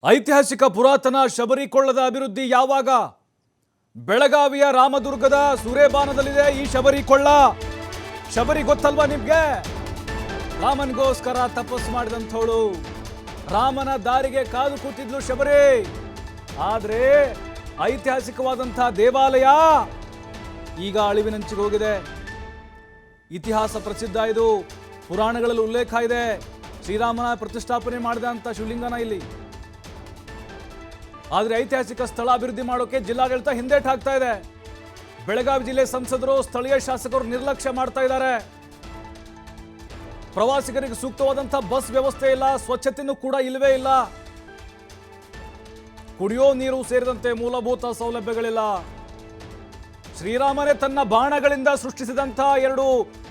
ಐತಿಹಾಸಿಕ ಪುರಾತನ ಶಬರಿಕೊಳ್ಳದ ಅಭಿವೃದ್ಧಿ ಯಾವಾಗ? ಬೆಳಗಾವಿಯ ರಾಮದುರ್ಗದ ಸುರೇಬಾನದಲ್ಲಿದೆ ಈ ಶಬರಿಕೊಳ್ಳ. ಶಬರಿ ಗೊತ್ತಲ್ವಾ ನಿಮ್ಗೆ? ರಾಮನಿಗೋಸ್ಕರ ತಪಸ್ಸು ಮಾಡಿದಂಥವಳು, ರಾಮನ ದಾರಿಗೆ ಕಾದು ಕೂತಿದ್ಲು ಶಬರಿ. ಆದ್ರೆ ಐತಿಹಾಸಿಕವಾದಂತಹ ದೇವಾಲಯ ಈಗ ಅಳಿವಿನಂಚಿಗೆ ಹೋಗಿದೆ. ಇತಿಹಾಸ ಪ್ರಸಿದ್ಧ, ಇದು ಪುರಾಣಗಳಲ್ಲಿ ಉಲ್ಲೇಖ ಇದೆ. ಶ್ರೀರಾಮನ ಪ್ರತಿಷ್ಠಾಪನೆ ಮಾಡಿದಂಥ ಶಿವಲಿಂಗನ ಇಲ್ಲಿ. ಆದರೆ ಐತಿಹಾಸಿಕ ಸ್ಥಳ ಅಭಿವೃದ್ಧಿ ಮಾಡೋಕೆ ಜಿಲ್ಲಾಡಳಿತ ಹಿಂದೇಟು ಹಾಕ್ತಾ ಇದೆ. ಬೆಳಗಾವಿ ಜಿಲ್ಲೆ ಸಂಸದರು, ಸ್ಥಳೀಯ ಶಾಸಕರು ನಿರ್ಲಕ್ಷ್ಯ ಮಾಡ್ತಾ ಇದ್ದಾರೆ. ಪ್ರವಾಸಿಗರಿಗೆ ಸೂಕ್ತವಾದಂಥ ಬಸ್ ವ್ಯವಸ್ಥೆ ಇಲ್ಲ, ಸ್ವಚ್ಛತೆಯೂ ಕೂಡ ಇಲ್ಲವೇ ಇಲ್ಲ, ಕುಡಿಯೋ ನೀರು ಸೇರಿದಂತೆ ಮೂಲಭೂತ ಸೌಲಭ್ಯಗಳಿಲ್ಲ. ಶ್ರೀರಾಮನೇ ತನ್ನ ಬಾಣಗಳಿಂದ ಸೃಷ್ಟಿಸಿದಂಥ 2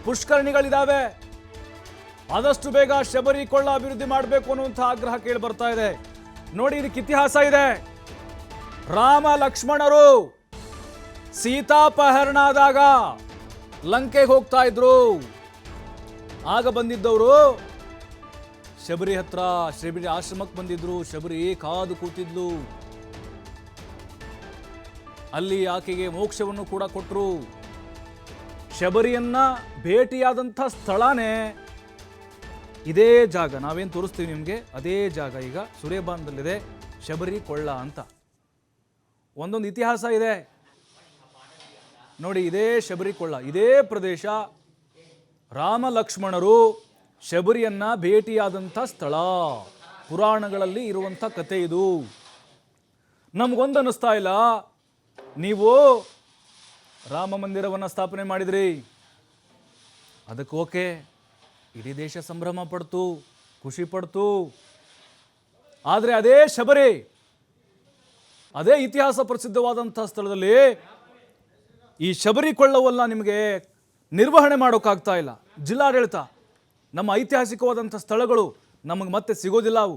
ಪುಷ್ಕರಣಿಗಳಿದಾವೆ. ಆದಷ್ಟು ಬೇಗ ಶಬರಿ ಕೊಳ್ಳ ಅಭಿವೃದ್ಧಿ ಮಾಡಬೇಕು ಅನ್ನುವಂಥ ಆಗ್ರಹ ಕೇಳಿ ಬರ್ತಾ ಇದೆ. ನೋಡಿ, ಇದಕ್ಕೆ ಇತಿಹಾಸ ಇದೆ. ರಾಮ ಲಕ್ಷ್ಮಣರು ಸೀತಾಪಹರಣ ಆದಾಗ ಲಂಕೆಗೆ ಹೋಗ್ತಾ ಇದ್ರು. ಆಗ ಬಂದಿದ್ದವರು ಶಬರಿ ಹತ್ರ, ಶಬರಿ ಆಶ್ರಮಕ್ಕೆ ಬಂದಿದ್ರು. ಶಬರಿ ಕಾದು ಕೂತಿದ್ಲು. ಅಲ್ಲಿ ಆಕೆಗೆ ಮೋಕ್ಷವನ್ನು ಕೂಡ ಕೊಟ್ಟರು. ಶಬರಿಯನ್ನ ಭೇಟಿಯಾದಂಥ ಸ್ಥಳನೇ ಇದೇ ಜಾಗ. ನಾವೇನು ತೋರಿಸ್ತೀವಿ ನಿಮಗೆ, ಅದೇ ಜಾಗ ಈಗ ಸುರೇಬಾನದಲ್ಲಿದೆ ಶಬರಿ ಕೊಳ್ಳ ಅಂತ. ಒಂದೊಂದು ಇತಿಹಾಸ ಇದೆ ನೋಡಿ. ಇದೇ ಶಬರಿ ಕೊಳ್ಳ, ಇದೇ ಪ್ರದೇಶ. ರಾಮ ಲಕ್ಷ್ಮಣರು ಶಬರಿಯನ್ನ ಭೇಟಿಯಾದಂಥ ಸ್ಥಳ. ಪುರಾಣಗಳಲ್ಲಿ ಇರುವಂಥ ಕತೆ ಇದು. ನಮಗೊಂದು ಅನ್ನಿಸ್ತಾ ಇಲ್ಲ, ನೀವು ರಾಮ ಮಂದಿರವನ್ನು ಸ್ಥಾಪನೆ ಮಾಡಿದ್ರಿ, ಅದಕ್ಕೆ ಓಕೆ, ಇಡೀ ದೇಶ ಸಂಭ್ರಮ ಪಡ್ತು, ಖುಷಿ ಪಡ್ತು. ಆದರೆ ಅದೇ ಶಬರಿ, ಅದೇ ಇತಿಹಾಸ ಪ್ರಸಿದ್ಧವಾದಂಥ ಸ್ಥಳದಲ್ಲಿ ಈ ಶಬರಿ ಕೊಳ್ಳವನ್ನ ನಿಮಗೆ ನಿರ್ವಹಣೆ ಮಾಡೋಕ್ಕಾಗ್ತಾ ಇಲ್ಲ. ಜಿಲ್ಲಾಡಳಿತ, ನಮ್ಮ ಐತಿಹಾಸಿಕವಾದಂಥ ಸ್ಥಳಗಳು ನಮಗೆ ಮತ್ತೆ ಸಿಗೋದಿಲ್ಲ. ಅವು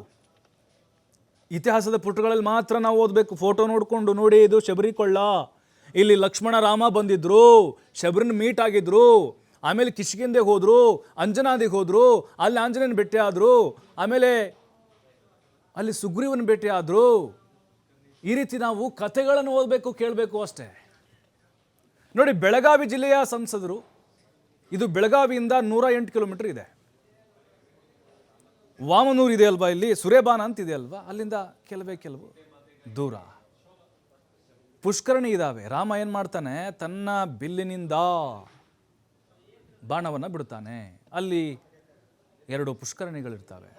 ಇತಿಹಾಸದ ಪುಟಗಳಲ್ಲಿ ಮಾತ್ರ ನಾವು ಓದಬೇಕು, ಫೋಟೋ ನೋಡಿಕೊಂಡು. ನೋಡಿ, ಇದು ಶಬರಿ ಕೊಳ್ಳ, ಇಲ್ಲಿ ಲಕ್ಷ್ಮಣ ರಾಮ ಬಂದಿದ್ರು, ಶಬರಿನ ಮೀಟ್ ಆಗಿದ್ರು, ಆಮೇಲೆ ಕಿಷ್ಕಿಂದೆಗೆ ಹೋದ್ರು, ಅಂಜನಾದಿಗೆ ಹೋದ್ರು, ಅಲ್ಲಿ ಆಂಜನೇಯನ ಭೇಟಿ ಆದರು, ಆಮೇಲೆ ಅಲ್ಲಿ ಸುಗ್ರೀವನ ಭೇಟಿ ಆದರು. ಈ ರೀತಿ ನಾವು ಕಥೆಗಳನ್ನು ಓದಬೇಕು, ಕೇಳಬೇಕು ಅಷ್ಟೇ. ನೋಡಿ, ಬೆಳಗಾವಿ ಜಿಲ್ಲೆಯ ಸಂಸದರು, ಇದು ಬೆಳಗಾವಿಯಿಂದ 108 ಕಿಲೋಮೀಟರ್ ಇದೆ. ವಾಮನೂರು ಇದೆ ಅಲ್ವಾ, ಇಲ್ಲಿ ಸುರೇಬಾನ ಅಂತ ಇದೆ ಅಲ್ವಾ, ಅಲ್ಲಿಂದ ಕೆಲವು ದೂರ ಪುಷ್ಕರಣಿ ಇದ್ದಾವೆ. ರಾಮ ಏನು ಮಾಡ್ತಾನೆ, ತನ್ನ ಬಿಲ್ಲಿನಿಂದ ಬಾಣವನ್ನು ಬಿಡ್ತಾನೆ. ಅಲ್ಲಿ 2 ಪುಷ್ಕರಣಿಗಳಿರ್ತವೆ,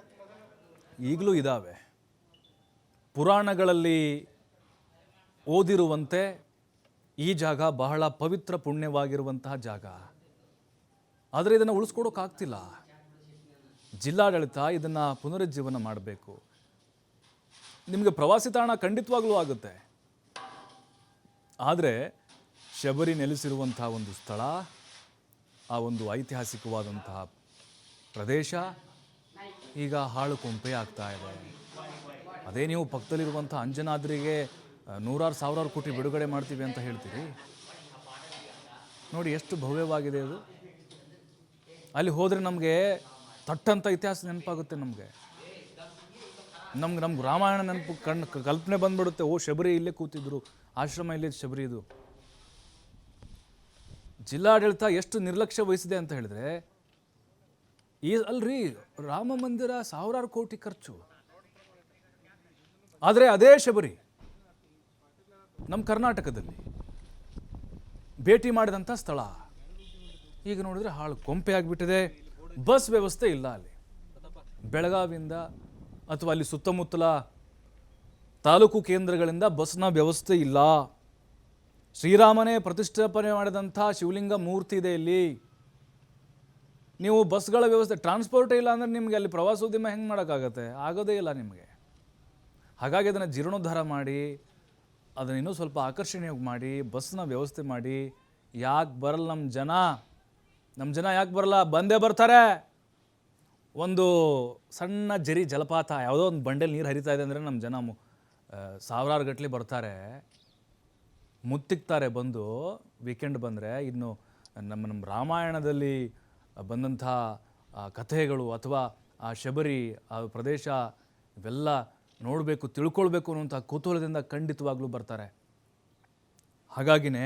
ಈಗಲೂ ಇದ್ದಾವೆ. ಪುರಾಣಗಳಲ್ಲಿ ಓದಿರುವಂತೆ ಈ ಜಾಗ ಬಹಳ ಪವಿತ್ರ ಪುಣ್ಯವಾಗಿರುವಂತಹ ಜಾಗ. ಆದರೆ ಇದನ್ನು ಉಳಿಸ್ಕೊಡೋಕ್ಕಾಗ್ತಿಲ್ಲ. ಜಿಲ್ಲಾಡಳಿತ ಇದನ್ನು ಪುನರುಜ್ಜೀವನ ಮಾಡಬೇಕು. ನಿಮಗೆ ಪ್ರವಾಸಿ ತಾಣ ಖಂಡಿತವಾಗ್ಲೂ ಆಗುತ್ತೆ. ಆದರೆ ಶಬರಿ ನೆಲೆಸಿರುವಂತಹ ಒಂದು ಸ್ಥಳ, ಆ ಒಂದು ಐತಿಹಾಸಿಕವಾದಂತಹ ಪ್ರದೇಶ ಈಗ ಹಾಳು ಕೊಂಪೆ ಆಗ್ತಾ ಇದೆ. ಅದೇ ನೀವು ಪಕ್ಕದಲ್ಲಿರುವಂಥ ಅಂಜನಾದ್ರಿಗೆ 100,000 ಕೋಟಿ ಬಿಡುಗಡೆ ಮಾಡ್ತೀವಿ ಅಂತ ಹೇಳ್ತೀರಿ. ನೋಡಿ ಎಷ್ಟು ಭವ್ಯವಾಗಿದೆ ಅದು. ಅಲ್ಲಿ ಹೋದರೆ ನಮಗೆ ತಟ್ಟಂಥ ಇತಿಹಾಸ ನೆನಪಾಗುತ್ತೆ. ನಮ್ಗೆ ರಾಮಾಯಣ ನೆನಪು ಕಲ್ಪನೆ ಬಂದ್ಬಿಡುತ್ತೆ. ಓ, ಶಬರಿ ಇಲ್ಲೇ ಕೂತಿದ್ರು, ಆಶ್ರಮ ಇಲ್ಲೇ ಶಬರಿ. ಇದು ಜಿಲ್ಲಾಡಳಿತ ಎಷ್ಟು ನಿರ್ಲಕ್ಷ್ಯ ವಹಿಸಿದೆ ಅಂತ ಹೇಳಿದ್ರೆ, ಅಲ್ರಿ, ರಾಮ ಮಂದಿರ 1,000 ಕೋಟಿ ಖರ್ಚು. ಆದರೆ ಅದೇ ಶಬರಿ ನಮ್ಮ ಕರ್ನಾಟಕದಲ್ಲಿ ಭೇಟಿ ಮಾಡಿದಂಥ ಸ್ಥಳ ಈಗ ನೋಡಿದ್ರೆ ಹಾಳು ಕೊಂಪೆ ಆಗಿಬಿಟ್ಟಿದೆ. ಬಸ್ ವ್ಯವಸ್ಥೆ ಇಲ್ಲ ಅಲ್ಲಿ. ಬೆಳಗಾವಿಯಿಂದ ಅಥವಾ ಅಲ್ಲಿ ಸುತ್ತಮುತ್ತಲ ತಾಲೂಕು ಕೇಂದ್ರಗಳಿಂದ ಬಸ್ನ ವ್ಯವಸ್ಥೆ ಇಲ್ಲ. ಶ್ರೀರಾಮನೇ ಪ್ರತಿಷ್ಠಾಪನೆ ಮಾಡಿದಂಥ ಶಿವಲಿಂಗ ಮೂರ್ತಿ ಇದೆ ಇಲ್ಲಿ. ನೀವು ಬಸ್ಗಳ ವ್ಯವಸ್ಥೆ, ಟ್ರಾನ್ಸ್ಪೋರ್ಟೇ ಇಲ್ಲ ಅಂದರೆ ನಿಮಗೆ ಅಲ್ಲಿ ಪ್ರವಾಸೋದ್ಯಮ ಹೆಂಗೆ ಮಾಡೋಕ್ಕಾಗತ್ತೆ? ಆಗೋದೇ ಇಲ್ಲ ನಿಮಗೆ. ಹಾಗಾಗಿ ಅದನ್ನು ಜೀರ್ಣೋದ್ಧಾರ ಮಾಡಿ, ಅದನ್ನು ಇನ್ನೂ ಸ್ವಲ್ಪ ಆಕರ್ಷಣೀಯವಾಗಿ ಮಾಡಿ, ಬಸ್ನ ವ್ಯವಸ್ಥೆ ಮಾಡಿ. ಯಾಕೆ ಬರಲ್ಲ ನಮ್ಮ ಜನ ಯಾಕೆ ಬರಲ್ಲ? ಬಂದೇ ಬರ್ತಾರೆ. ಒಂದು ಸಣ್ಣ ಜಲಪಾತ, ಯಾವುದೋ ಒಂದು ಬಂಡೆಲಿ ನೀರು ಹರಿತಾ ಇದೆ ಅಂದರೆ ನಮ್ಮ ಜನ 1,000 ಗಟ್ಟಲೆ ಬರ್ತಾರೆ, ಮುತ್ತಿಕ್ತಾರೆ ಬಂದು. ವೀಕೆಂಡ್ ಬಂದರೆ ಇನ್ನು ನಮ್ಮ ರಾಮಾಯಣದಲ್ಲಿ ಬಂದಂಥ ಕಥೆಗಳು ಅಥವಾ ಆ ಶಬರಿ, ಆ ಪ್ರದೇಶ, ಇವೆಲ್ಲ ನೋಡಬೇಕು, ತಿಳ್ಕೊಳ್ಬೇಕು ಅನ್ನುವಂಥ ಕುತೂಹಲದಿಂದ ಖಂಡಿತವಾಗ್ಲೂ ಬರ್ತಾರೆ. ಹಾಗಾಗಿನೇ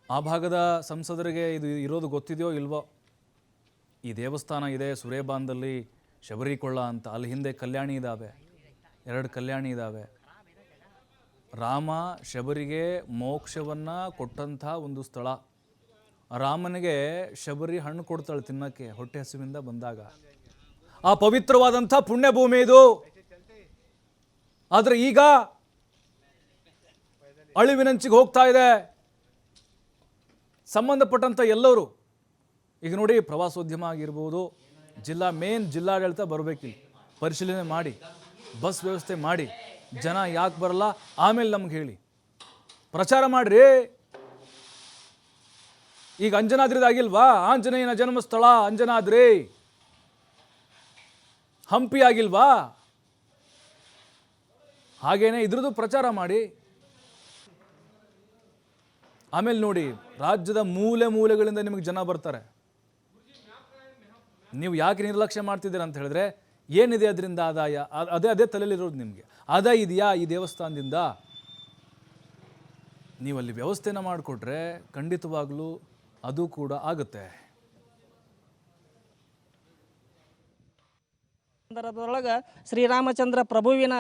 ಆ ಭಾಗದ ಸಂಸದರಿಗೆ ಇದು ಇರೋದು ಗೊತ್ತಿದೆಯೋ ಇಲ್ವೋ, ಈ ದೇವಸ್ಥಾನ ಇದೆ ಸುರೇಬಾನ್ದಲ್ಲಿ, ಶಬರಿಕೊಳ್ಳ ಅಂತ. ಅಲ್ಲಿ ಹಿಂದೆ ಕಲ್ಯಾಣಿ ಇದ್ದಾವೆ, 2 ಕಲ್ಯಾಣಿ ಇದ್ದಾವೆ. ರಾಮ ಶಬರಿಗೆ ಮೋಕ್ಷವನ್ನು ಕೊಟ್ಟಂಥ ಒಂದು ಸ್ಥಳ. ರಾಮನಿಗೆ ಶಬರಿ ಹಣ್ಣು ಕೊಡ್ತಾಳೆ ತಿನ್ನಕ್ಕೆ ಹೊಟ್ಟೆ ಹಸಿವಿಂದ ಬಂದಾಗ. ಆ ಪವಿತ್ರವಾದಂಥ ಪುಣ್ಯಭೂಮಿ ಇದು. ಆದರೆ ಈಗ ಅಳಿವಿನಂಚಿಗೆ ಹೋಗ್ತಾ ಇದೆ. ಸಂಬಂಧಪಟ್ಟಂಥ ಎಲ್ಲರೂ ಈಗ ನೋಡಿ, ಪ್ರವಾಸೋದ್ಯಮ ಆಗಿರ್ಬೋದು, ಜಿಲ್ಲಾಡಳಿತ ಬರಬೇಕಿಲ್ಲ, ಪರಿಶೀಲನೆ ಮಾಡಿ, ಬಸ್ ವ್ಯವಸ್ಥೆ ಮಾಡಿ, ಜನ ಯಾಕೆ ಬರಲ್ಲ ಆಮೇಲೆ ನಮ್ಗೆ ಹೇಳಿ, ಪ್ರಚಾರ ಮಾಡ್ರಿ. ಈಗ ಅಂಜನಾದ್ರಿದಾಗಿಲ್ವಾ, ಆಂಜನೇಯನ ಜನ್ಮಸ್ಥಳ ಅಂಜನಾದ್ರಿ. ಹಂಪಿ ಆಗಿಲ್ವಾ, ಹಾಗೇನೆ ಇದ್ರದ್ದು ಪ್ರಚಾರ ಮಾಡಿ. ಆಮೇಲೆ ನೋಡಿ, ರಾಜ್ಯದ ಮೂಲೆಗಳಿಂದ ನಿಮಗೆ ಜನ ಬರ್ತಾರೆ. ನೀವು ಯಾಕೆ ನಿರ್ಲಕ್ಷ್ಯ ಮಾಡ್ತಿದ್ದೀರ ಅಂತ ಹೇಳಿದ್ರೆ, ಏನಿದೆ ಅದರಿಂದ ಆದಾಯ? ಅದೇ ತಲೆಯಲ್ಲಿರೋದು ನಿಮಗೆ. ಆದಾಯ ಇದೆಯಾ ಈ ದೇವಸ್ಥಾನದಿಂದ? ನೀವಲ್ಲಿ ವ್ಯವಸ್ಥೆನ ಮಾಡಿಕೊಟ್ರೆ ಖಂಡಿತವಾಗ್ಲೂ ಅದು ಕೂಡ ಆಗುತ್ತೆ. ಸಂದರ್ಭದೊಳಗೆ ಶ್ರೀರಾಮಚಂದ್ರ ಪ್ರಭುವಿನ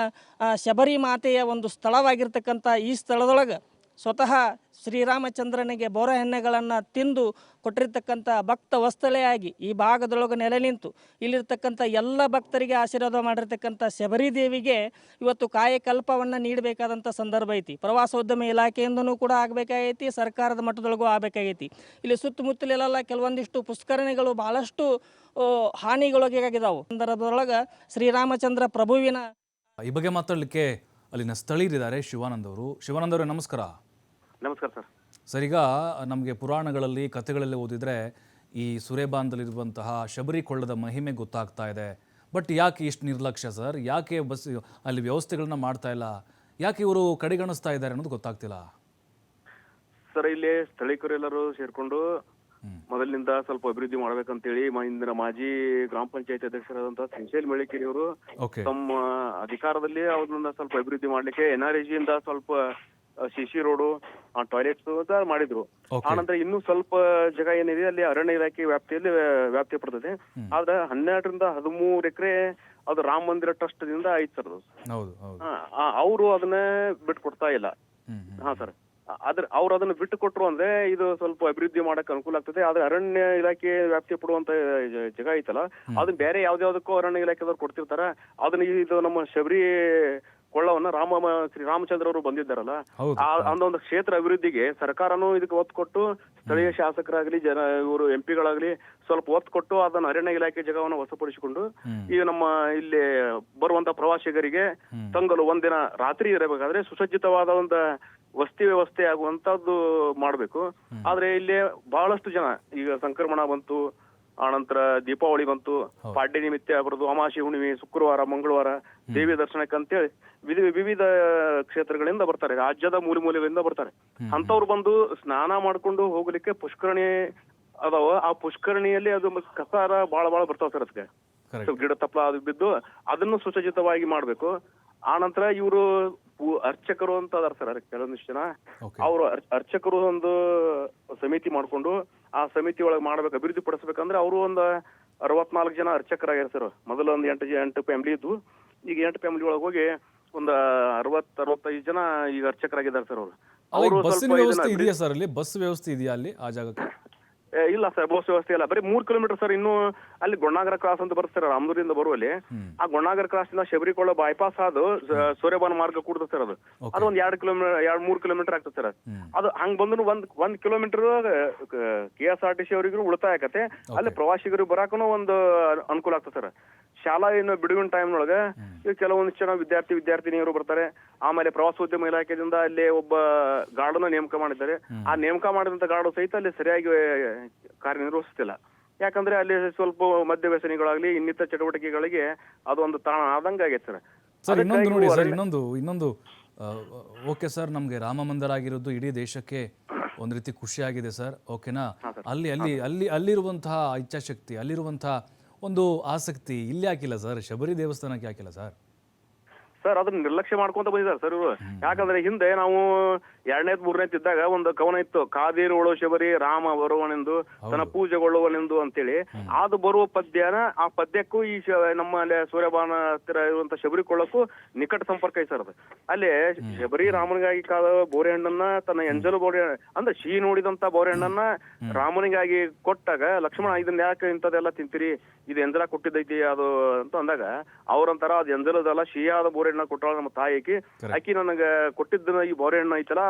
ಶಬರಿ ಮಾತೆಯ ಒಂದು ಸ್ಥಳವಾಗಿರ್ತಕ್ಕಂಥ ಈ ಸ್ಥಳದೊಳಗೆ ಸ್ವತಃ ಶ್ರೀರಾಮಚಂದ್ರನಿಗೆ ಬೋರ ಎಣ್ಣೆಗಳನ್ನು ತಿಂದು ಕೊಟ್ಟಿರ್ತಕ್ಕಂಥ ಭಕ್ತ ವಸ್ತಳೆಯಾಗಿ ಈ ಭಾಗದೊಳಗೆ ನೆಲೆ ನಿಂತು ಇಲ್ಲಿರ್ತಕ್ಕಂಥ ಎಲ್ಲ ಭಕ್ತರಿಗೆ ಆಶೀರ್ವಾದ ಮಾಡಿರ್ತಕ್ಕಂಥ ಶಬರಿ ದೇವಿಗೆ ಇವತ್ತು ಕಾಯಕಲ್ಪವನ್ನು ನೀಡಬೇಕಾದಂಥ ಸಂದರ್ಭ ಐತಿ. ಪ್ರವಾಸೋದ್ಯಮ ಇಲಾಖೆಯಿಂದನೂ ಕೂಡ ಆಗಬೇಕಾಗೈತಿ, ಸರ್ಕಾರದ ಮಟ್ಟದೊಳಗೂ ಆಗಬೇಕಾಗೈತಿ. ಇಲ್ಲಿ ಸುತ್ತಮುತ್ತಲೆಲ್ಲ ಕೆಲವೊಂದಿಷ್ಟು ಪುಷ್ಕರಣಿಗಳು ಭಾಳಷ್ಟು ಹಾನಿಗೊಳಗಾಗಿದ್ದಾವೆ. ಸಂದರ್ಭದೊಳಗೆ ಶ್ರೀರಾಮಚಂದ್ರ ಪ್ರಭುವಿನ ಈ ಬಗ್ಗೆ ಮಾತಾಡಲಿಕ್ಕೆ ಅಲ್ಲಿನ ಸ್ಥಳೀಯರಿದ್ದಾರೆ ಶಿವಾನಂದ್ ಅವರು. ಶಿವಾನಂದ್ ಅವರೇ ನಮಸ್ಕಾರ. ನಮಸ್ಕಾರ ಸರ್. ಸರ್, ಈಗ ನಮಗೆ ಪುರಾಣಗಳಲ್ಲಿ ಕಥೆಗಳಲ್ಲಿ ಓದಿದರೆ ಈ ಸುರೇಬಾನ್ದಲ್ಲಿರುವಂತಹ ಶಬರಿ ಕೊಳ್ಳದ ಮಹಿಮೆ ಗೊತ್ತಾಗ್ತಾ ಇದೆ. ಬಟ್ ಯಾಕೆ ಇಷ್ಟು ನಿರ್ಲಕ್ಷ್ಯ ಸರ್? ಯಾಕೆ ಬಸ್ ಅಲ್ಲಿ ವ್ಯವಸ್ಥೆಗಳನ್ನ ಮಾಡ್ತಾ ಇಲ್ಲ? ಯಾಕೆ ಇವರು ಕಡೆಗಣಿಸ್ತಾ ಇದ್ದಾರೆ ಅನ್ನೋದು ಗೊತ್ತಾಗ್ತಿಲ್ಲ ಸರ್. ಇಲ್ಲಿ ಸ್ಥಳೀಕರೆಲ್ಲರೂ ಸೇರ್ಕೊಂಡು ಮೊದಲಿನಿಂದ ಸ್ವಲ್ಪ ಅಭಿವೃದ್ಧಿ ಮಾಡ್ಬೇಕಂತೇಳಿ ಇಂದಿನ ಮಾಜಿ ಗ್ರಾಮ ಪಂಚಾಯತ್ ಅಧ್ಯಕ್ಷರಾದಂತಹ ಶ್ರೀಶೈಲ್ ಮೆಳಿಕೇರಿ ಅವರು ತಮ್ಮ ಅಧಿಕಾರದಲ್ಲಿ ಅವ್ರನ್ನ ಸ್ವಲ್ಪ ಅಭಿವೃದ್ಧಿ ಮಾಡ್ಲಿಕ್ಕೆ NREG ಇಂದ ಸ್ವಲ್ಪ CC ರೋಡು, ಟಾಯ್ಲೆಟ್ಸ್ ಮಾಡಿದ್ರು. ಆನಂತರ ಇನ್ನೂ ಸ್ವಲ್ಪ ಜಾಗ ಏನಿದೆ ಅಲ್ಲಿ ಅರಣ್ಯ ಇಲಾಖೆ ವ್ಯಾಪ್ತಿ ಪಡ್ತದೆ. ಆದ್ರೆ 12ರಿಂದ 13 ಎಕರೆ ಅದು ರಾಮ ಮಂದಿರ ಟ್ರಸ್ಟ್ ದಿಂದ ಐತ್ ಸರ್. ಅವರು ಅದನ್ನ ಬಿಟ್ಕೊಡ್ತಾ ಇಲ್ಲ. ಹಾ ಸರ್, ಅವ್ರು ಅದನ್ನ ಬಿಟ್ಟು ಕೊಟ್ರು ಅಂದ್ರೆ ಇದು ಸ್ವಲ್ಪ ಅಭಿವೃದ್ಧಿ ಮಾಡಕ್ ಅನುಕೂಲ ಆಗ್ತದೆ. ಆದ್ರೆ ಅರಣ್ಯ ಇಲಾಖೆ ವ್ಯಾಪ್ತಿ ಪಡುವಂತ ಜಾಗ ಐತಲ್ಲ, ಅದನ್ನ ಬೇರೆ ಯಾವ್ದಾವ್ದಕ್ಕೂ ಅರಣ್ಯ ಇಲಾಖೆದವ್ರು ಕೊಡ್ತಿರ್ತಾರ. ಅದನ್ನ ಇದು ನಮ್ಮ ಶಬರಿ ಕೊಳ್ಳವನ್ನ ಶ್ರೀ ರಾಮಚಂದ್ರ ಅವರು ಬಂದಿದ್ದಾರಲ್ಲ, ಒಂದು ಕ್ಷೇತ್ರ ಅಭಿವೃದ್ಧಿಗೆ ಸರ್ಕಾರನೂ ಇದಕ್ಕೆ ಒತ್ತು ಕೊಟ್ಟು, ಸ್ಥಳೀಯ ಶಾಸಕರಾಗ್ಲಿ ಇವರು MP ಗಳಾಗ್ಲಿ ಸ್ವಲ್ಪ ಒತ್ತು ಕೊಟ್ಟು ಅದನ್ನ ಅರಣ್ಯ ಇಲಾಖೆ ಜಾಗವನ್ನು ವಶಪಡಿಸಿಕೊಂಡು ಈಗ ನಮ್ಮ ಇಲ್ಲಿ ಬರುವಂತ ಪ್ರವಾಸಿಗರಿಗೆ ತಂಗಲು ಒಂದಿನ ರಾತ್ರಿ ಇರಬೇಕಾದ್ರೆ ಸುಸಜ್ಜಿತವಾದ ಒಂದು ವಸತಿ ವ್ಯವಸ್ಥೆ ಆಗುವಂತದ್ದು ಮಾಡ್ಬೇಕು. ಆದ್ರೆ ಇಲ್ಲಿ ಬಹಳಷ್ಟು ಜನ, ಈಗ ಸಂಕ್ರಮಣ ಬಂತು, ಆನಂತರ ದೀಪಾವಳಿ ಬಂತು, ಪಾಡ್ಯ ನಿಮಿತ್ತ ಬರೋದು, ಅಮಾವಾಸ್ಯೆ ಹುಣ್ಣಿಮೆ, ಶುಕ್ರವಾರ, ಮಂಗಳವಾರ ದೇವಿ ದರ್ಶನಕ್ಕೆ ಅಂತೇಳಿ ವಿವಿಧ ಕ್ಷೇತ್ರಗಳಿಂದ ಬರ್ತಾರೆ, ರಾಜ್ಯದ ಮೂಲೆಗಳಿಂದ ಬರ್ತಾರೆ. ಅಂತವ್ರು ಬಂದು ಸ್ನಾನ ಮಾಡ್ಕೊಂಡು ಹೋಗ್ಲಿಕ್ಕೆ ಪುಷ್ಕರಣಿ ಅದಾವ. ಆ ಪುಷ್ಕರಣಿಯಲ್ಲಿ ಅದು ಕಸಾರ ಬಹಳ ಬರ್ತಾವ ಸರ್. ಅದಕ್ಕೆ ಗಿಡ ತಪ್ಪಲ ಅದು ಬಿದ್ದು ಅದನ್ನು ಸುಸಜ್ಜಿತವಾಗಿ ಮಾಡ್ಬೇಕು. ಆನಂತರ ಇವರು ಅರ್ಚಕರು ಅಂತ ಅದಾರ ಸರ್, ಕೆಲವೊಂದಿಷ್ಟು ಜನ. ಅವರು ಅರ್ಚಕರು ಒಂದು ಸಮಿತಿ ಮಾಡ್ಕೊಂಡು ಆ ಸಮಿತಿ ಒಳಗೆ ಮಾಡ್ಬೇಕು, ಅಭಿವೃದ್ಧಿ ಪಡಿಸ್ಬೇಕಂದ್ರೆ ಅವರು ಒಂದು 64 ಜನ ಅರ್ಚಕರಾಗ್ಯಾರ ಸರ್. ಮೊದಲು ಒಂದು 8 ಫ್ಯಾಮಿಲಿ ಇದ್ದು, ಈಗ 8 ಫ್ಯಾಮಿಲಿ ಒಳಗೆ ಹೋಗಿ ಒಂದು 60-65 ಜನ ಈಗ ಅರ್ಚಕರಾಗಿದ್ದಾರೆ ಸರ್. ಅವರು ಬಸ್ ವ್ಯವಸ್ಥೆ ಇದೆಯಾ ಸರ್? ಅಲ್ಲಿ ಬಸ್ ವ್ಯವಸ್ಥೆ ಇದೆಯಾ ಅಲ್ಲಿ ಆ ಜಾಗಕ್ಕೆ? ಇಲ್ಲ ಸರ್, ಬಸ್ ವ್ಯವಸ್ಥೆ ಇಲ್ಲ. ಬರೀ 3 ಕಿಲೋಮೀಟರ್ ಸರ್. ಇನ್ನು ಅಲ್ಲಿ ಗೊಣ್ಣಾಗರ ಕ್ರಾಸ್ ಅಂತ ಬರುತ್ತೆ ಸರ್, ರಾಮದುರ್ಗದಿಂದ ಬರುವಲ್ಲಿ. ಆ ಗೊಣ್ಣಾಗರ ಕ್ರಾಸ್ ಇಂದ ಶಬರಿಕೊಳ್ಳ ಬೈಪಾಸ್ ಆದು ಸೂರ್ಯಬಾನ ಮಾರ್ಗ ಕೂಡ್ತದೆ ಸರ್. ಅದು ಒಂದ್ 2-3 ಕಿಲೋಮೀಟರ್ ಆಗ್ತದೆ ಸರ್. ಅದು ಹಂಗ್ ಬಂದ್ರು ಒಂದ್ ಕಿಲೋಮೀಟರ್ KSRTC ಅವರಿಗೂ ಉಳಿತಾಯ ಆಗತ್ತೆ. ಅಲ್ಲಿ ಪ್ರವಾಸಿಗರಿಗೆ ಬರಾಕನು ಒಂದು ಅನುಕೂಲ ಆಗ್ತದೆ ಸರ್. ಶಾಲಾ ಏನು ಬಿಡುವಿನ ಟೈಮ್ನೊಳಗೆ ಕೆಲವೊಂದಿಷ್ಟು ಜನ ವಿದ್ಯಾರ್ಥಿನಿಯರು ಬರ್ತಾರೆ. ಆಮೇಲೆ ಪ್ರವಾಸೋದ್ಯಮ ಇಲಾಖೆಯಿಂದ ಅಲ್ಲಿ ಒಬ್ಬ ಗಾರ್ಡನ್ನ ನೇಮಕ ಮಾಡಿದ್ದಾರೆ. ಆ ನೇಮಕ ಮಾಡಿದಂತ ಗಾರ್ಡ್ ಸಹಿತ ಅಲ್ಲಿ ಸರಿಯಾಗಿ ಕಾರ್ಯನಿರ್ವಹಿಸ್ತಿಲ್ಲ. ಯಾಕಂದ್ರೆ ಅಲ್ಲಿ ಸ್ವಲ್ಪ ಮದ್ಯ ವ್ಯಸನಿಗಳಾಗ್ಲಿ ಇನ್ನಿತರ ಚಟುವಟಿಕೆಗಳಿಗೆ ಅದೊಂದು ತಾಣ ಆದಂಗ ಆಗೈತೆ ಸರ್. ಸರ್ ಇನ್ನೊಂದು ನೋಡಿ ಸರ್, ಇನ್ನೊಂದು ಓಕೆ ಸರ್, ನಮ್ಗೆ ರಾಮ ಮಂದಿರ ಆಗಿರೋದು ಇಡೀ ದೇಶಕ್ಕೆ ಒಂದ್ ರೀತಿ ಖುಷಿಯಾಗಿದೆ ಸರ್. ಓಕೆನಾ? ಅಲ್ಲಿರುವಂತಹ ಇಚ್ಛಾಶಕ್ತಿ, ಅಲ್ಲಿರುವಂತಹ ಒಂದು ಆಸಕ್ತಿ ಇಲ್ಲಿ ಹಾಕಿಲ್ಲ ಸರ್, ಶಬರಿ ದೇವಸ್ಥಾನಕ್ಕೆ ಹಾಕಿಲ್ಲ ಸರ್. ಸರ್ ಅದನ್ನ ನಿರ್ಲಕ್ಷ್ಯ ಮಾಡ್ಕೊಂತ ಬಂದಿದ್ದಾರೆ ಸರ್ ಇವರು. ಯಾಕಂದ್ರೆ ಹಿಂದೆ ನಾವು 2ನೇ 3ನೇ ಇದ್ದಾಗ ಒಂದು ಕವನ ಇತ್ತು, ಕಾದಿರುವಳು ಶಬರಿ ರಾಮ ಬರುವನೆಂದು ತನ್ನ ಪೂಜೆಗೊಳ್ಳುವನೆಂದು ಅಂತೇಳಿ. ಅದು ಬರುವ ಪದ್ಯನ ಆ ಪದ್ಯಕ್ಕೂ ಈ ನಮ್ಮ ಅಲ್ಲಿ ಸೂರ್ಯಪಾನ ಹತ್ತಿರ ಇರುವಂತ ಶಬರಿ ಕೊಳ್ಳಕ್ಕೂ ನಿಕಟ ಸಂಪರ್ಕ ಐತೆ ಸರ್. ಅದು ಅಲ್ಲಿ ಶಬರಿ ರಾಮನಿಗಾಗಿ ಕಾದ ಬೋರೆ ಹಣ್ಣನ್ನ ತನ್ನ ಎಂಜಲು ಬೋರೆ ಅಂದ್ರೆ ಸಿಹಿ ನೋಡಿದಂತ ಬೋರೆ ಹಣ್ಣನ್ನ ರಾಮನಿಗಾಗಿ ಕೊಟ್ಟಾಗ ಲಕ್ಷ್ಮಣ ಇದನ್ನ ಯಾಕೆ ಇಂಥದೆಲ್ಲ ತಿಂತೀರಿ, ಇದು ಎಂಜಲ ಕೊಟ್ಟಿದ್ದೈತಿ ಅದು ಅಂತ ಅಂದಾಗ ಅವ್ರಂತಾರ ಅದು ಎಂಜಲದಲ್ಲ ಸಿಹಿಯಾದ ಬೋರೆ ಹಣ್ಣ ಕೊಟ್ಟಾಳ ನಮ್ಮ ತಾಯಿಕಿ, ಆಕಿ ನನಗ ಕೊಟ್ಟಿದ್ದ ಈ ಬೋರೆ ಹಣ್ಣು ಐತಲ್ಲ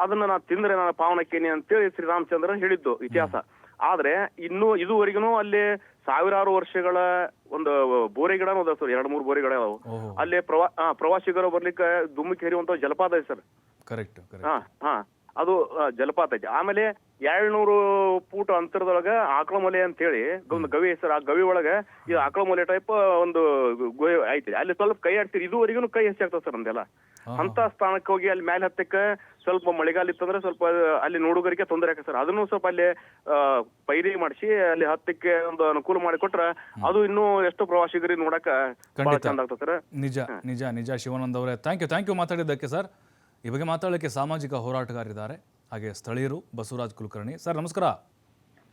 ಅದನ್ನ ನಾ ತಿಂದ್ರೆ ನಾನು ಪಾವನಕ್ಕೇನಿ ಅಂತೇಳಿ ಶ್ರೀರಾಮಚಂದ್ರ ಹೇಳಿದ್ದು ಇತಿಹಾಸ. ಆದ್ರೆ ಇನ್ನು ಇದುವರೆಗೂ ಅಲ್ಲಿ ಸಾವಿರಾರು ವರ್ಷಗಳ ಒಂದು ಬೋರೆ ಗಿಡ ಅದ ಸರ್, 2-3 ಬೋರೆ ಗಿಡ ಅದಾವು ಅಲ್ಲಿ. ಪ್ರವಾಸಿಗರು ಬರ್ಲಿಕ್ಕೆ ದುಮ್ಮಿಗೆ ಹೇರುವಂತ ಜಲಪಾತ ಐತೆ ಸರ್. ಕರೆಕ್ಟ್. ಅದು ಜಲಪಾತ ಐತಿ. ಆಮೇಲೆ 700 ಫೂಟ್ ಅಂತರದೊಳಗ ಆಕಳಮಲೆ ಅಂತ ಹೇಳಿ ಒಂದು ಗವಿ ಸರ್. ಆ ಗವಿ ಒಳಗ ಇದು ಆಕಳಮಲೆ ಟೈಪ್ ಒಂದು ಗುಹೆ ಐತಿ. ಅಲ್ಲಿ ಸ್ವಲ್ಪ ಕೈ ಆಡ್ತೀರಿ, ಇದುವರೆಗೂ ಕೈ ಹೆಚ್ಚಾಗ್ತದೆ ಸರ್ ನಮ್ದೆಲ್ಲ. ಅಂತ ಸ್ಥಾನಕ್ಕೆ ಹೋಗಿ ಅಲ್ಲಿ ಮೇಲೆ ಹತ್ತಕ್ಕ ಸ್ವಲ್ಪ ಮಳೆಗಾಲ ಇತ್ತಂದ್ರೆ ಸ್ವಲ್ಪ ಅಲ್ಲಿ ನೋಡುಗರಿಗೆ ತೊಂದರೆ ಆಗ ಸರ್. ಅದನ್ನು ಸ್ವಲ್ಪ ಅಲ್ಲಿ ಪೈರಿ ಮಾಡಿಸಿ ಅಲ್ಲಿ ಹತ್ತಕ್ಕೆ ಒಂದು ಅನುಕೂಲ ಮಾಡಿ ಕೊಟ್ರ ಅದು ಇನ್ನೂ ಎಷ್ಟು ಪ್ರವಾಸಿಗರಿಗೆ ನೋಡಕ ಬಹಳ ಚಂದ ಆಗ್ತದೆ ಸರ್. ನಿಜ ಶಿವಾನಂದ್ ಅವರೇ, ಥ್ಯಾಂಕ್ ಯು ಮಾತಾಡಿದ್ದಕ್ಕೆ ಸರ್. ಈ ಬಗ್ಗೆ ಮಾತಾಡಲಿಕ್ಕೆ ಸಾಮಾಜಿಕ ಹೋರಾಟಗಾರಿದ್ದಾರೆ, ಹಾಗೆ ಸ್ಥಳೀಯರು ಬಸವರಾಜ್ ಕುಲಕರ್ಣಿ. ಸರ್ ನಮಸ್ಕಾರ.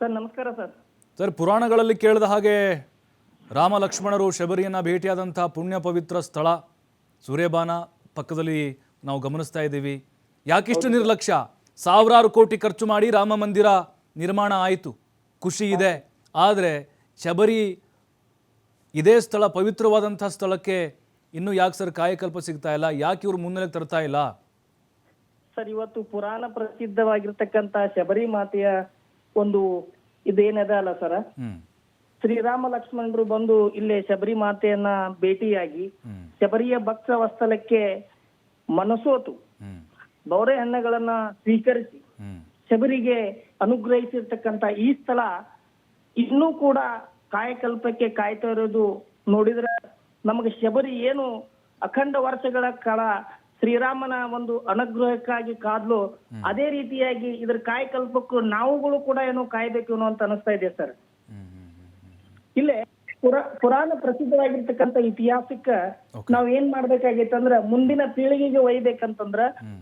ಸರ್ ನಮಸ್ಕಾರ ಸರ್. ಸರ್, ಪುರಾಣಗಳಲ್ಲಿ ಕೇಳಿದ ಹಾಗೆ ರಾಮ ಲಕ್ಷ್ಮಣರು ಶಬರಿಯನ್ನು ಭೇಟಿಯಾದಂಥ ಪುಣ್ಯ ಪವಿತ್ರ ಸ್ಥಳ ಸೂರ್ಯಪಾನ ಪಕ್ಕದಲ್ಲಿ ನಾವು ಗಮನಿಸ್ತಾ ಇದ್ದೀವಿ. ಯಾಕಿಷ್ಟು ನಿರ್ಲಕ್ಷ್ಯ? ಸಾವಿರಾರು ಕೋಟಿ ಖರ್ಚು ಮಾಡಿ ರಾಮ ಮಂದಿರ ನಿರ್ಮಾಣ ಆಯಿತು, ಖುಷಿ ಇದೆ. ಆದರೆ ಶಬರಿ ಇದೇ ಸ್ಥಳ, ಪವಿತ್ರವಾದಂಥ ಸ್ಥಳಕ್ಕೆ ಇನ್ನೂ ಯಾಕೆ ಸರ್ ಕಾಯಕಲ್ಪ ಸಿಗ್ತಾ ಇಲ್ಲ? ಯಾಕೆ ಇವರು ಮುನ್ನೆಲೆಗೆ ತರ್ತಾ ಇಲ್ಲ? ಸರ್, ಇವತ್ತು ಪುರಾಣ ಪ್ರಸಿದ್ಧವಾಗಿರ್ತಕ್ಕಂತ ಶಬರಿ ಮಾತೆಯ ಒಂದು ಇದೇನದ ಅಲ್ಲ ಸರ, ಶ್ರೀರಾಮ ಲಕ್ಷ್ಮಣರು ಬಂದು ಇಲ್ಲೇ ಶಬರಿ ಮಾತೆಯನ್ನ ಭೇಟಿಯಾಗಿ ಶಬರಿಯ ಭಕ್ತ ವಸ್ತಲಕ್ಕೆ ಮನಸೋತು ಬೋರೆ ಹಣ್ಣುಗಳನ್ನ ಸ್ವೀಕರಿಸಿ ಶಬರಿಗೆ ಅನುಗ್ರಹಿಸಿರ್ತಕ್ಕಂತ ಈ ಸ್ಥಳ ಇನ್ನೂ ಕೂಡ ಕಾಯಕಲ್ಪಕ್ಕೆ ಕಾಯ್ತಾ ಇರೋದು ನೋಡಿದ್ರೆ ನಮಗೆ ಶಬರಿ ಏನು ಅಖಂಡ ವರ್ಷಗಳ ಕಾಲ ಶ್ರೀರಾಮನ ಒಂದು ಅನುಗ್ರಹಕ್ಕಾಗಿ ಕಾದ್ಲು, ಅದೇ ರೀತಿಯಾಗಿ ಇದ್ರ ಕಾಯಕಲ್ಪಕ್ಕೂ ನಾವುಗಳು ಕೂಡ ಏನೋ ಕಾಯ್ಬೇಕು ಅನ್ನೋ ಅಂತ ಅನಿಸ್ತಾ ಇದೆ ಸರ್. ಇಲ್ಲೇ ಪುರಾಣ ಪ್ರಸಿದ್ಧವಾಗಿರ್ತಕ್ಕಂಥ ಇತಿಹಾಸಕ್ಕ ನಾವ್ ಏನ್ ಮಾಡ್ಬೇಕಾಗೈತಂದ್ರ ಮುಂದಿನ ಪೀಳಿಗೆಗೆ ಒಯ್ಬೇಕಂತಂದ್ರ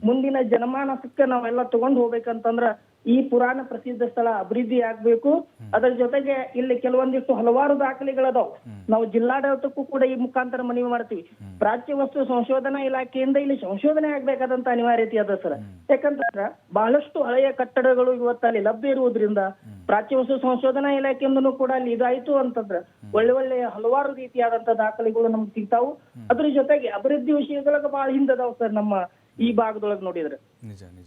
ಮುಂದಿನ ಜನಮಾನಸಕ್ಕ ನಾವೆಲ್ಲ ತಗೊಂಡ್ ಹೋಗ್ಬೇಕಂತಂದ್ರ ಈ ಪುರಾಣ ಪ್ರಸಿದ್ಧ ಸ್ಥಳ ಅಭಿವೃದ್ಧಿ ಆಗ್ಬೇಕು. ಅದರ ಜೊತೆಗೆ ಇಲ್ಲಿ ಕೆಲವೊಂದಿಷ್ಟು ಹಲವಾರು ದಾಖಲೆಗಳದಾವ್. ನಾವು ಜಿಲ್ಲಾಡಳಿತಕ್ಕೂ ಕೂಡ ಈ ಮುಖಾಂತರ ಮನವಿ ಮಾಡ್ತೀವಿ. ಪ್ರಾಚ್ಯ ವಸ್ತು ಸಂಶೋಧನಾ ಇಲಾಖೆಯಿಂದ ಇಲ್ಲಿ ಸಂಶೋಧನೆ ಆಗ್ಬೇಕಾದಂತ ಅನಿವಾರ್ಯತೆ ಅದ ಸರ್. ಯಾಕಂತಂದ್ರ ಬಹಳಷ್ಟು ಹಳೆಯ ಕಟ್ಟಡಗಳು ಇವತ್ತಲ್ಲಿ ಲಭ್ಯ ಇರುವುದರಿಂದ ಪ್ರಾಚ್ಯ ವಸ್ತು ಸಂಶೋಧನಾ ಇಲಾಖೆಯಿಂದನೂ ಕೂಡ ಅಲ್ಲಿ ಇದಾಯ್ತು ಅಂತಂದ್ರ ಒಳ್ಳೆ ಹಲವಾರು ರೀತಿಯಾದಂತ ದಾಖಲೆಗಳು ನಮ್ಗೆ ಸಿಗ್ತಾವು. ಅದ್ರ ಜೊತೆಗೆ ಅಭಿವೃದ್ಧಿ ವಿಷಯದೊಳಗ ಬಹಳ ಹಿಂದದಾವ್ ಸರ್ ನಮ್ಮ ಈ ಭಾಗದೊಳಗೆ ನೋಡಿದ್ರೆ.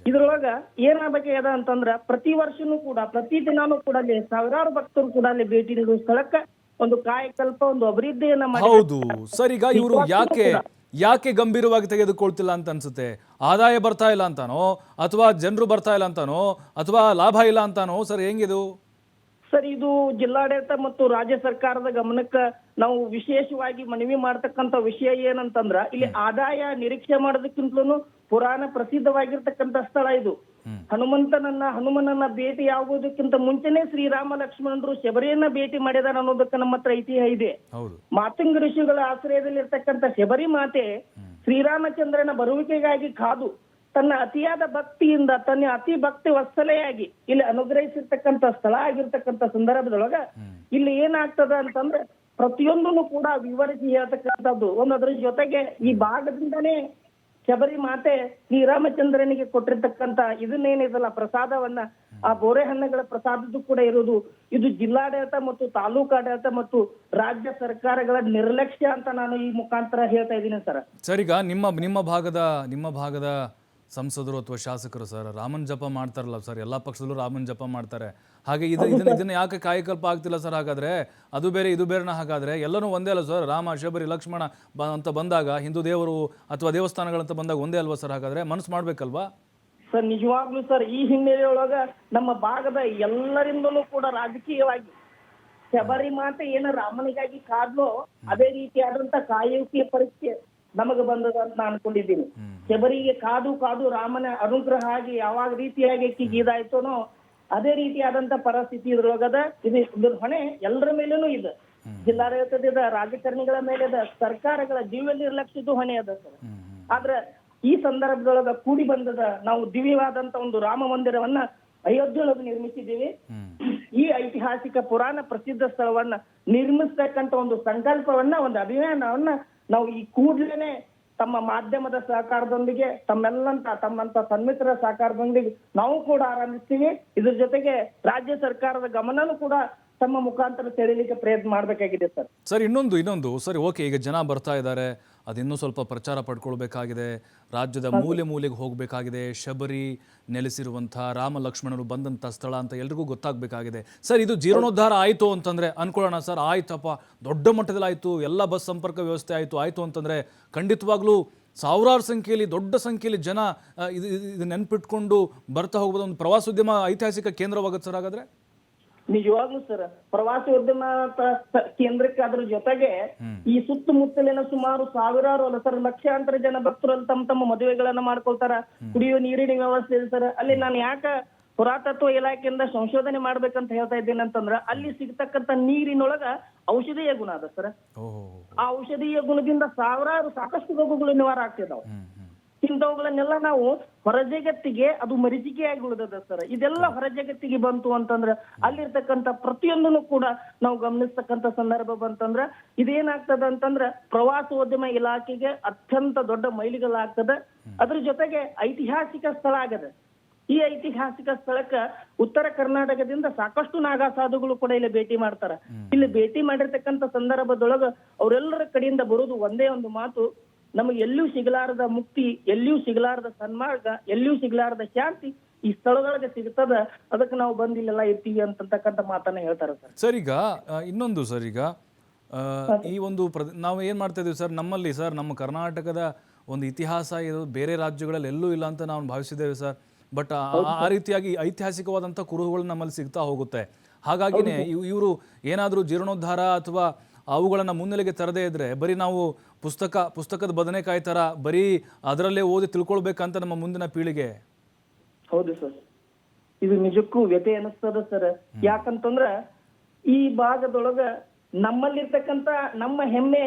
ಇದ್ರೊಳಗ ಏನಾಗಬೇಕದ ಅಂತಂದ್ರ ಪ್ರತಿ ವರ್ಷನೂ ಕೂಡ ಪ್ರತಿ ದಿನಾನು ಕೂಡ ಅಲ್ಲಿ ಸಾವಿರಾರು ಭಕ್ತರು ಕೂಡ ಅಲ್ಲಿ ಭೇಟಿ ನೀಡುವ ಸ್ಥಳಕ್ಕ ಒಂದು ಕಾಯಕಲ್ಪ ಒಂದು ಅಭಿವೃದ್ಧಿಯನ್ನ ಮಾಡಿ. ಹೌದು ಸರ್, ಈಗ ಇವರು ಯಾಕೆ ಗಂಭೀರವಾಗಿ ತೆಗೆದುಕೊಳ್ತಿಲ್ಲ ಅಂತ ಅನ್ಸುತ್ತೆ? ಆದಾಯ ಬರ್ತಾ ಇಲ್ಲ ಅಂತಾನೋ, ಅಥವಾ ಜನರು ಬರ್ತಾ ಇಲ್ಲ ಅಂತಾನೋ, ಅಥವಾ ಲಾಭ ಇಲ್ಲ ಅಂತಾನೋ ಸರ್? ಹೆಂಗಿದು ಸರ್? ಇದು ಜಿಲ್ಲಾಡಳಿತ ಮತ್ತು ರಾಜ್ಯ ಸರ್ಕಾರದ ಗಮನಕ್ಕ ನಾವು ವಿಶೇಷವಾಗಿ ಮನವಿ ಮಾಡ್ತಕ್ಕಂತ ವಿಷಯ ಏನಂತಂದ್ರ ಇಲ್ಲಿ ಆದಾಯ ನಿರೀಕ್ಷೆ ಮಾಡೋದಕ್ಕಿಂತಲೂ ಪುರಾಣ ಪ್ರಸಿದ್ಧವಾಗಿರ್ತಕ್ಕಂಥ ಸ್ಥಳ ಇದು. ಹನುಮನನ್ನ ಭೇಟಿ ಆಗೋದಕ್ಕಿಂತ ಮುಂಚೆನೆ ಶ್ರೀರಾಮ ಲಕ್ಷ್ಮಣರು ಶಬರಿಯನ್ನ ಭೇಟಿ ಮಾಡಿದಾರ ಅನ್ನೋದಕ್ಕೆ ನಮ್ಮ ಹತ್ರ ಐತಿಹ್ಯ ಇದೆ. ಮಾತಂಗ ಋಷಿಗಳ ಆಶ್ರಯದಲ್ಲಿರ್ತಕ್ಕಂಥ ಶಬರಿ ಮಾತೆ ಶ್ರೀರಾಮಚಂದ್ರನ ಬರುವಿಕೆಗಾಗಿ ಕಾದು ತನ್ನ ಅತಿಯಾದ ಭಕ್ತಿಯಿಂದ ತನ್ನ ಅತಿ ಭಕ್ತಿ ವತ್ಸಲೆಯಾಗಿ ಇಲ್ಲಿ ಅನುಗ್ರಹಿಸಿರ್ತಕ್ಕಂಥ ಸ್ಥಳ ಆಗಿರ್ತಕ್ಕಂಥ ಸಂದರ್ಭದೊಳಗ ಇಲ್ಲಿ ಏನಾಗ್ತದ ಅಂತಂದ್ರೆ ಪ್ರತಿಯೊಂದನ್ನು ಕೂಡ ವಿವರಿಸಿ ಹೇಳ್ತಕ್ಕಂಥದ್ದು ಒಂದು. ಅದ್ರ ಜೊತೆಗೆ ಈ ಭಾಗದಿಂದನೇ ಶಬರಿ ಮಾತೆ ಶ್ರೀರಾಮಚಂದ್ರನಿಗೆ ಕೊಟ್ಟಿರ್ತಕ್ಕಂಥ ಇದನ್ನೇನಿದಲ್ಲ ಪ್ರಸಾದವನ್ನ, ಆ ಬೋರೆ ಹಣ್ಣುಗಳ ಪ್ರಸಾದದ್ದು ಕೂಡ ಇರುವುದು. ಇದು ಜಿಲ್ಲಾಡಳಿತ ಮತ್ತು ತಾಲೂಕಾಡಳಿತ ಮತ್ತು ರಾಜ್ಯ ಸರ್ಕಾರಗಳ ನಿರ್ಲಕ್ಷ್ಯ ಅಂತ ನಾನು ಈ ಮುಖಾಂತರ ಹೇಳ್ತಾ ಇದ್ದೀನಿ ಸರ್. ಸರ್, ಈಗ ನಿಮ್ಮ ಭಾಗದ ಸಂಸದರು ಅಥವಾ ಶಾಸಕರು ಸರ್ ರಾಮನ್ ಜಪ ಮಾಡ್ತಾರಲ್ಲ ಸರ್, ಎಲ್ಲ ಪಕ್ಷದಲ್ಲೂ ರಾಮನ್ ಜಪ ಮಾಡ್ತಾರೆ. ಹಾಗೆ ಇದನ್ನ ಯಾಕೆ ಕಾಯಕಲ್ಪ ಆಗ್ತಿಲ್ಲ ಸರ್? ಹಾಗಾದ್ರೆ ಅದು ಬೇರೆ ಇದು ಬೇರೆನ? ಹಾಗಾದ್ರೆ ಎಲ್ಲನೂ ಒಂದೇ ಅಲ್ಲ ಸರ್? ರಾಮ ಶಬರಿ ಲಕ್ಷ್ಮಣ ಅಂತ ಬಂದಾಗ ಹಿಂದೂ ದೇವರು ಅಥವಾ ದೇವಸ್ಥಾನಗಳಂತ ಬಂದಾಗ ಒಂದೇ ಅಲ್ವಾ ಸರ್? ಹಾಗಾದ್ರೆ ಮನಸ್ಸು ಮಾಡ್ಬೇಕಲ್ವಾ ಸರ್? ನಿಜವಾಗ್ಲೂ ಸರ್, ಈ ಹಿನ್ನೆಲೆಯೊಳಗ ನಮ್ಮ ಭಾಗದ ಎಲ್ಲರಿಂದಲೂ ಕೂಡ ರಾಜಕೀಯವಾಗಿ ಶಬರಿ ಮಾತೆ ಏನು ರಾಮನಿಗಾಗಿ ಕಾದ್ಲೋ ಅದೇ ರೀತಿಯಾದಂತ ಕಾಯುವಿಕೆಯ ಪರೀಕ್ಷೆ ನಮಗೆ ಬಂದದ ಅಂತ ನಾನು ಅನ್ಕೊಂಡಿದ್ದೀನಿ. ಶಬರಿಗೆ ಕಾದು ರಾಮನ ಅನುಗ್ರಹ ಆಗಿ ಯಾವಾಗ ರೀತಿಯಾಗಿ ಇದಾಯ್ತೋನೋ ಅದೇ ರೀತಿಯಾದಂತ ಪರಿಸ್ಥಿತಿ ಇದ್ರೊಳಗದ. ಇದ್ರ ಹೊಣೆ ಎಲ್ಲರ ಮೇಲೂ ಇದೆ. ಜಿಲ್ಲಾಡಳಿತದ ರಾಜಕಾರಣಿಗಳ ಮೇಲೆ ಅದ, ಸರ್ಕಾರಗಳ ಜೀವ ನಿರ್ಲಕ್ಷ್ಯದ್ದು ಹೊಣೆ ಅದ ಸರ್. ಆದ್ರ ಈ ಸಂದರ್ಭದೊಳಗ ಕೂಡಿ ಬಂದದ ನಾವು ದಿವ್ಯವಾದಂತ ಒಂದು ರಾಮ ಮಂದಿರವನ್ನ ಅಯೋಧ್ಯೆಯೊಳಗೆ ನಿರ್ಮಿಸಿದ್ದೀವಿ. ಈ ಐತಿಹಾಸಿಕ ಪುರಾಣ ಪ್ರಸಿದ್ಧ ಸ್ಥಳವನ್ನ ನಿರ್ಮಿಸ್ತಕ್ಕಂತ ಒಂದು ಸಂಕಲ್ಪವನ್ನ, ಒಂದು ಅಭಿಯಾನವನ್ನ ನಾವು ಈ ಕೂಡಲೇ ತಮ್ಮ ಮಾಧ್ಯಮದ ಸಹಕಾರದೊಂದಿಗೆ, ತಮ್ಮಂತ ಸನ್ಮಿತ್ರರ ಸಹಕಾರದೊಂದಿಗೆ ನಾವು ಕೂಡ ಆರಂಭಿಸ್ತೀವಿ. ಇದ್ರ ಜೊತೆಗೆ ರಾಜ್ಯ ಸರ್ಕಾರದ ಗಮನನೂ ಕೂಡ ತಮ್ಮ ಮುಖಾಂತರ ಸೆಳೆಯಲಿಕ್ಕೆ ಪ್ರಯತ್ನ ಮಾಡಬೇಕಾಗಿದೆ ಸರ್. ಸರ್ ಇನ್ನೊಂದು ಸರಿ, ಓಕೆ, ಈಗ ಜನ ಬರ್ತಾ ಇದ್ದಾರೆ, ಅದಿನ್ನೂ ಸ್ವಲ್ಪ ಪ್ರಚಾರ ಪಡ್ಕೊಳ್ಬೇಕಾಗಿದೆ, ರಾಜ್ಯದ ಮೂಲೆಗೆ ಹೋಗಬೇಕಾಗಿದೆ, ಶಬರಿ ನೆಲೆಸಿರುವಂಥ ರಾಮ ಲಕ್ಷ್ಮಣರು ಬಂದಂಥ ಸ್ಥಳ ಅಂತ ಎಲ್ರಿಗೂ ಗೊತ್ತಾಗಬೇಕಾಗಿದೆ. ಸರ್, ಇದು ಜೀರ್ಣೋದ್ಧಾರ ಆಯಿತು ಅಂತಂದರೆ ಅನ್ಕೊಳ್ಳೋಣ ಸರ್, ಆಯ್ತಪ್ಪ, ದೊಡ್ಡ ಮಟ್ಟದಲ್ಲಿ ಆಯಿತು, ಎಲ್ಲ ಬಸ್ ಸಂಪರ್ಕ ವ್ಯವಸ್ಥೆ ಆಯಿತು ಅಂತಂದರೆ ಖಂಡಿತವಾಗ್ಲೂ ಸಾವಿರಾರು ಸಂಖ್ಯೆಯಲ್ಲಿ, ದೊಡ್ಡ ಸಂಖ್ಯೆಯಲ್ಲಿ ಜನ ಇದು ನೆನ್ಪಿಟ್ಕೊಂಡು ಬರ್ತಾ ಹೋಗ್ಬೋದು. ಒಂದು ಪ್ರವಾಸೋದ್ಯಮ ಐತಿಹಾಸಿಕ ಕೇಂದ್ರವಾಗುತ್ತೆ ಸರ್ ಹಾಗಾದ್ರೆ. ನಿಜವಾಗ್ಲೂ ಸರ್, ಪ್ರವಾಸೋದ್ಯಮ ಕೇಂದ್ರಕ್ಕೆ ಅದ್ರ ಜೊತೆಗೆ ಈ ಸುತ್ತಮುತ್ತಲಿನ ಸುಮಾರು ಸಾವಿರಾರು ಅಲ್ಲ ಸರ್, ಲಕ್ಷಾಂತರ ಜನ ಭಕ್ತರು ಅಲ್ಲಿ ತಮ್ಮ ಮದುವೆಗಳನ್ನ ಮಾಡ್ಕೊಳ್ತಾರ. ಕುಡಿಯುವ ನೀರಿನ ವ್ಯವಸ್ಥೆ ಇದೆ ಸರ್. ಅಲ್ಲಿ ನಾನು ಯಾಕ ಪುರಾತತ್ವ ಇಲಾಖೆಯಿಂದ ಸಂಶೋಧನೆ ಮಾಡ್ಬೇಕಂತ ಹೇಳ್ತಾ ಇದ್ದೇನೆ ಅಂತಂದ್ರ, ಅಲ್ಲಿ ಸಿಗ್ತಕ್ಕಂತ ನೀರಿನೊಳಗ ಔಷಧೀಯ ಗುಣ ಅದ ಸರ್. ಆ ಔಷಧೀಯ ಗುಣದಿಂದ ಸಾಕಷ್ಟು ರೋಗಗಳು ನಿವಾರ ಆಗ್ತಿದಾವ. ಇಂಥವುಗಳನ್ನೆಲ್ಲ ನಾವು ಹೊರ ಜಗತ್ತಿಗೆ ಅದು ಮರೀಚಿಕೆಯಾಗಿ ಉಳಿದದ ಸರ್. ಇದೆಲ್ಲ ಹೊರ ಜಗತ್ತಿಗೆ ಬಂತು ಅಂತಂದ್ರ ಅಲ್ಲಿರ್ತಕ್ಕಂಥ ಪ್ರತಿಯೊಂದನ್ನು ಕೂಡ ನಾವು ಗಮನಿಸ್ತಕ್ಕಂಥ ಸಂದರ್ಭ ಬಂತಂದ್ರ ಇದೇನಾಗ್ತದ ಅಂತಂದ್ರ ಪ್ರವಾಸೋದ್ಯಮ ಇಲಾಖೆಗೆ ಅತ್ಯಂತ ದೊಡ್ಡ ಮೈಲಿಗಲ್ಲಾಗ್ತದ. ಅದ್ರ ಜೊತೆಗೆ ಐತಿಹಾಸಿಕ ಸ್ಥಳ ಆಗದ. ಈ ಐತಿಹಾಸಿಕ ಸ್ಥಳಕ್ಕ ಉತ್ತರ ಕರ್ನಾಟಕದಿಂದ ಸಾಕಷ್ಟು ನಾಗಾ ಸಾಧುಗಳು ಕೂಡ ಇಲ್ಲಿ ಭೇಟಿ ಮಾಡ್ತಾರ. ಇಲ್ಲಿ ಭೇಟಿ ಮಾಡಿರ್ತಕ್ಕಂಥ ಸಂದರ್ಭದೊಳಗ ಅವರೆಲ್ಲರ ಕಡೆಯಿಂದ ಬರೋದು ಒಂದೇ ಒಂದು ಮಾತು, ನಮಗೆ ಎಲ್ಲಿಯೂ ಸಿಗಲಾರದ ಮುಕ್ತಿ, ಎಲ್ಲಿಯೂ ಸಿಗಲಾರದ ಸನ್ಮಾರ್ಗ, ಎಲ್ಲಿಯೂ ಸಿಗಲಾರದ ಶಾಂತಿ ಈ ಸ್ಥಳದೊಳಗೆ ಸಿಗ್ತದ, ಅದಕ್ಕೆ ನಾವು ಬಂದಿಲ್ಲೆಲ್ಲ ಇರ್ತೀವಿ ಅಂತಕ್ಕಂಥ ಮಾತನ್ನ ಹೇಳ್ತಾರೆ ಸರ್. ಸರ್, ಈಗ ಇನ್ನೊಂದು ಸರ್, ಈಗ ಈ ಒಂದು ನಾವು ಏನು ಮಾಡ್ತಾ ಇದೀವಿ ಸರ್, ನಮ್ಮಲ್ಲಿ ಸರ್ ನಮ್ಮ ಕರ್ನಾಟಕದ ಒಂದು ಇತಿಹಾಸ ಇದು ಬೇರೆ ರಾಜ್ಯಗಳಲ್ಲಿ ಎಲ್ಲೂ ಇಲ್ಲ ಅಂತ ನಾವು ಭಾವಿಸಿದ್ದೇವೆ ಸರ್. ಬಟ್ ಆ ರೀತಿಯಾಗಿ ಐತಿಹಾಸಿಕವಾದಂಥ ಕುರುಹುಗಳು ನಮ್ಮಲ್ಲಿ ಸಿಗ್ತಾ ಹೋಗುತ್ತೆ. ಹಾಗಾಗಿನೇ ಇವರು ಏನಾದರೂ ಜೀರ್ಣೋದ್ಧಾರ ಅಥವಾ ಅವುಗಳನ್ನು ಮುನ್ನೆಲೆಗೆ ತರದೇ ಇದ್ರೆ ಬರೀ ನಾವು ಪುಸ್ತಕದ ಬದನೆಕಾಯಿ ಥರ ಬರೀ ಅದರಲ್ಲೇ ಓದಿ ತಿಳ್ಕೊಳ್ಬೇಕಂತ ನಮ್ಮ ಮುಂದಿನ ಪೀಳಿಗೆ. ಹೌದು ಸರ್, ಇದು ನಿಜಕ್ಕೂ ವ್ಯಥೆ ಅನಿಸ್ತದ ಸರ್. ಯಾಕಂತಂದ್ರ ಈ ಭಾಗದೊಳಗ ನಮ್ಮಲ್ಲಿರ್ತಕ್ಕಂಥ ನಮ್ಮ ಹೆಮ್ಮೆ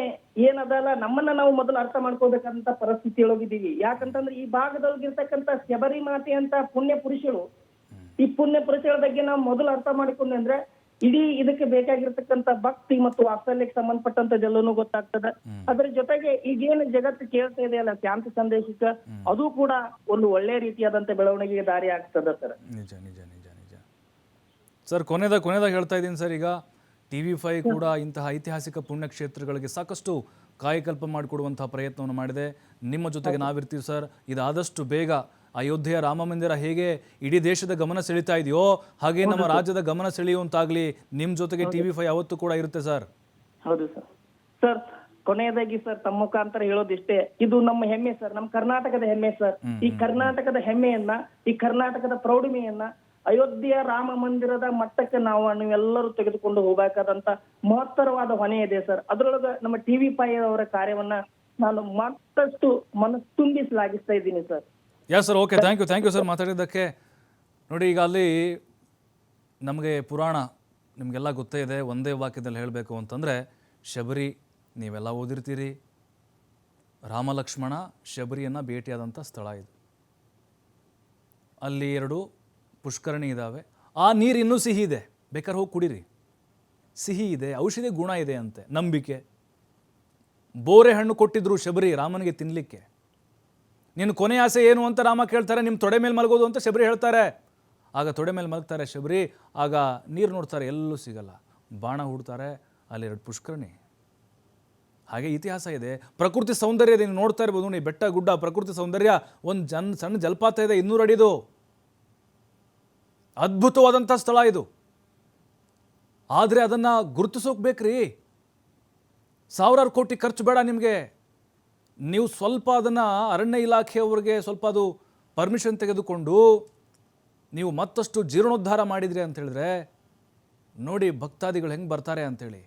ಏನದಲ್ಲ, ನಮ್ಮನ್ನ ನಾವು ಮೊದಲು ಅರ್ಥ ಮಾಡ್ಕೋಬೇಕಂತ ಪರಿಸ್ಥಿತಿ ಒಳಗಿದ್ದೀವಿ. ಯಾಕಂತಂದ್ರೆ ಈ ಭಾಗದೊಳಗಿರ್ತಕ್ಕಂಥ ಶಬರಿ ಮಾತೆ ಅಂತ ಪುಣ್ಯ ಪುರುಷರು, ಈ ಪುಣ್ಯ ಪುರುಷರ ಬಗ್ಗೆ ನಾವು ಮೊದಲು ಅರ್ಥ ಮಾಡಿಕೊಂಡ್ರೆ ಇಡೀ ಇದಕ್ಕೆ ಬೇಕಾಗಿರ್ತಕ್ಕಂಥ ಭಕ್ತಿ ಮತ್ತು ವಾತ್ಸಲ್ಯಕ್ಕೆ ಸಂಬಂಧಪಟ್ಟಂತದೆಲ್ಲನೂ ಗೊತ್ತಾಗ್ತದೆ. ಅದ್ರ ಜೊತೆಗೆ ಈಗೇನು ಜಗತ್ತು ಕೇಳ್ತಾ ಇದೆಯಲ್ಲ ಶಾಂತಿ ಸಂದೇಶಕ್ಕೆ, ಅದು ಕೂಡ ಒಂದು ಒಳ್ಳೆ ರೀತಿಯಾದಂತ ಬೆಳವಣಿಗೆಗೆ ದಾರಿ ಆಗ್ತದೆ ಸರ್. ನಿಜ ನಿಜ ನಿಜ ನಿಜ ಸರ್. ಕೊನೆದಾಗ ಹೇಳ್ತಾ ಇದ್ದೀನಿ ಸರ್, ಈಗ TV5 ಕೂಡ ಇಂತಹ ಐತಿಹಾಸಿಕ ಪುಣ್ಯಕ್ಷೇತ್ರಗಳಿಗೆ ಸಾಕಷ್ಟು ಕಾಯಕಲ್ಪ ಮಾಡಿಕೊಡುವಂತಹ ಪ್ರಯತ್ನವನ್ನು ಮಾಡಿದೆ. ನಿಮ್ಮ ಜೊತೆಗೆ ನಾವಿರ್ತೀವಿ ಸರ್. ಇದಾದಷ್ಟು ಬೇಗ ಅಯೋಧ್ಯೆಯ ರಾಮ ಮಂದಿರ ಹೇಗೆ ಇಡೀ ದೇಶದ ಗಮನ ಸೆಳೀತಾ ಇದೆಯೋ ಹಾಗೆ ನಮ್ಮ ರಾಜ್ಯದ ಗಮನ ಸೆಳೆಯುವಂತಾಗ್ಲಿ. ನಿಮ್ಮ ಜೊತೆಗೆ TV5 ಯಾವತ್ತೂ ಕೂಡ ಇರುತ್ತೆ ಸರ್. ಹೌದು ಸರ್. ಸರ್, ಕೊನೆಯದಾಗಿ ಸರ್ ತಮ್ಮ ಮುಖಾಂತರ ಹೇಳೋದಿಷ್ಟೇ, ಇದು ನಮ್ಮ ಹೆಮ್ಮೆ ಸರ್, ನಮ್ಮ ಕರ್ನಾಟಕದ ಹೆಮ್ಮೆ ಸರ್. ಈ ಕರ್ನಾಟಕದ ಹೆಮ್ಮೆಯನ್ನ, ಈ ಕರ್ನಾಟಕದ ಪ್ರೌಢಿಮೆಯನ್ನ ಅಯೋಧ್ಯೆಯ ರಾಮ ಮಂದಿರದ ಮಟ್ಟಕ್ಕೆ ನೀವೆಲ್ಲರೂ ತೆಗೆದುಕೊಂಡು ಹೋಗಬೇಕಾದಂತ ಮಹತ್ತರವಾದ ಹೊಣೆ ಇದೆ ಸರ್. ಅದ್ರೊಳಗ ನಮ್ಮ TV5 ಅವರ ಕಾರ್ಯವನ್ನ ನಾನು ಮತ್ತಷ್ಟು ಮನಸ್ತುಂಬಿ ಶ್ಲಾಘಿಸ್ತಾ ಇದ್ದೀನಿ sir. Yeah sir, okay, thank you sir ಮಾತಾಡಿದ್ದಕ್ಕೆ. ನೋಡಿ, ಈಗ ಅಲ್ಲಿ ನಮಗೆ ಪುರಾಣ ನಿಮಗೆಲ್ಲ ಗೊತ್ತೇ ಇದೆ. ಒಂದೇ ವಾಕ್ಯದಲ್ಲಿ ಹೇಳಬೇಕು ಅಂತಂದರೆ, ಶಬರಿ ನೀವೆಲ್ಲ ಓದಿರ್ತೀರಿ, ರಾಮಲಕ್ಷ್ಮಣ ಶಬರಿಯನ್ನು ಭೇಟಿಯಾದಂಥ ಸ್ಥಳ ಇದು. ಅಲ್ಲಿ 2 ಪುಷ್ಕರಣಿ ಇದ್ದಾವೆ. ಆ ನೀರು ಇನ್ನೂ ಸಿಹಿ ಇದೆ, ಬೇಕಾದ್ರೆ ಹೋಗಿ ಕುಡೀರಿ. ಸಿಹಿ ಇದೆ, ಔಷಧಿ ಗುಣ ಇದೆ ಅಂತೆ ನಂಬಿಕೆ. ಬೋರೆ ಹಣ್ಣು ಕೊಟ್ಟಿದ್ರು ಶಬರಿ ರಾಮನಿಗೆ ತಿನ್ನಲಿಕ್ಕೆ. ನಿನ್ನ ಕೊನೆ ಆಸೆ ಏನು ಅಂತ ರಾಮ ಕೇಳ್ತಾರೆ. ನಿಮ್ಮ ತೊಡೆ ಮೇಲೆ ಮಲಗೋದು ಅಂತ ಶಬರಿ ಹೇಳ್ತಾರೆ. ಆಗ ತೊಡೆ ಮೇಲೆ ಮಲಗ್ತಾರೆ ಶಬರಿ. ಆಗ ನೀರು ನೋಡ್ತಾರೆ, ಎಲ್ಲೂ ಸಿಗಲ್ಲ. ಬಾಣ ಹೂಡ್ತಾರೆ, ಅಲ್ಲಿ 2 ಪುಷ್ಕರಣಿ. ಹಾಗೆ ಇತಿಹಾಸ ಇದೆ, ಪ್ರಕೃತಿ ಸೌಂದರ್ಯ ಇದೆ. ನೀವು ನೋಡ್ತಾ ಇರ್ಬೋದು, ನೀವು ಬೆಟ್ಟ ಗುಡ್ಡ ಪ್ರಕೃತಿ ಸೌಂದರ್ಯ. ಒಂದು ಸಣ್ಣ ಜಲಪಾತ ಇದೆ, 200 ಅಡಿದು. ಅದ್ಭುತವಾದಂಥ ಸ್ಥಳ ಇದು. ಆದರೆ ಅದನ್ನು ಗುರುತಿಸೋಕೆ ಬೇಕ್ರಿ, ಸಾವಿರಾರು ಕೋಟಿ ಖರ್ಚು ಬೇಡ ನಿಮಗೆ. ನೀವು ಸ್ವಲ್ಪ ಅದನ್ನು ಅರಣ್ಯ ಇಲಾಖೆಯವರಿಗೆ ಸ್ವಲ್ಪ ಅದು ಪರ್ಮಿಷನ್ ತೆಗೆದುಕೊಂಡು ನೀವು ಮತ್ತಷ್ಟು ಜೀರ್ಣೋದ್ಧಾರ ಮಾಡಿದ್ರಿ ಅಂತ ಹೇಳಿದ್ರೆ ನೋಡಿ ಭಕ್ತಾದಿಗಳು ಹೆಂಗೆ ಬರ್ತಾರೆ ಅಂಥೇಳಿ.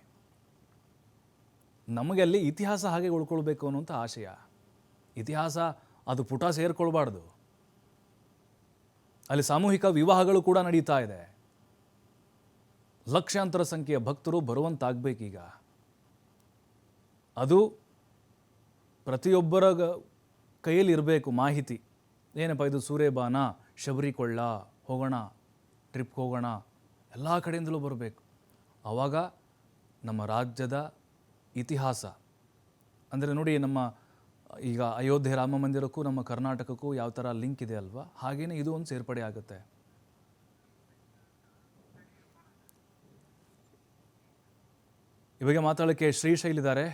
ನಮಗೆ ಅಲ್ಲಿ ಇತಿಹಾಸ ಹಾಗೆ ಉಳ್ಕೊಳ್ಬೇಕು ಅನ್ನೋಂಥ ಆಶಯ. ಇತಿಹಾಸ ಅದು ಪುಟ ಸೇರ್ಕೊಳ್ಬಾರ್ದು. ಅಲ್ಲಿ ಸಾಮೂಹಿಕ ವಿವಾಹಗಳು ಕೂಡ ನಡೀತಾ ಇದೆ. ಲಕ್ಷಾಂತರ ಸಂಖ್ಯೆಯ ಭಕ್ತರು ಬರುವಂತಾಗಬೇಕೀಗ. ಅದು ಪ್ರತಿಯೊಬ್ಬರ ಕೈಯಲ್ಲಿ ಇರಬೇಕು ಮಾಹಿತಿ. ಏನಪ್ಪ ಇದು ಸೂರೇಬಾನ, ಶಬರಿಕೊಳ್ಳ, ಹೋಗೋಣ, ಟ್ರಿಪ್ ಹೋಗೋಣ, ಎಲ್ಲ ಕಡೆಯಿಂದಲೂ ಬರಬೇಕು. ಆವಾಗ ನಮ್ಮ ರಾಜ್ಯದ ಇತಿಹಾಸ ಅಂದರೆ ನೋಡಿ, ನಮ್ಮ ಈಗ ಅಯೋಧ್ಯೆ ರಾಮ ಮಂದಿರಕ್ಕೂ ನಮ್ಮ ಕರ್ನಾಟಕಕ್ಕೂ ಯಾವ ಥರ ಲಿಂಕ್ ಇದೆ ಅಲ್ವಾ, ಹಾಗೆಯೇ ಇದು ಒಂದು ಸೇರ್ಪಡೆ ಆಗುತ್ತೆ. ಇವಾಗ ಮಾತಾಡೋಕ್ಕೆ ಶ್ರೀಶೈಲ್ ಇದ್ದಾರೆ,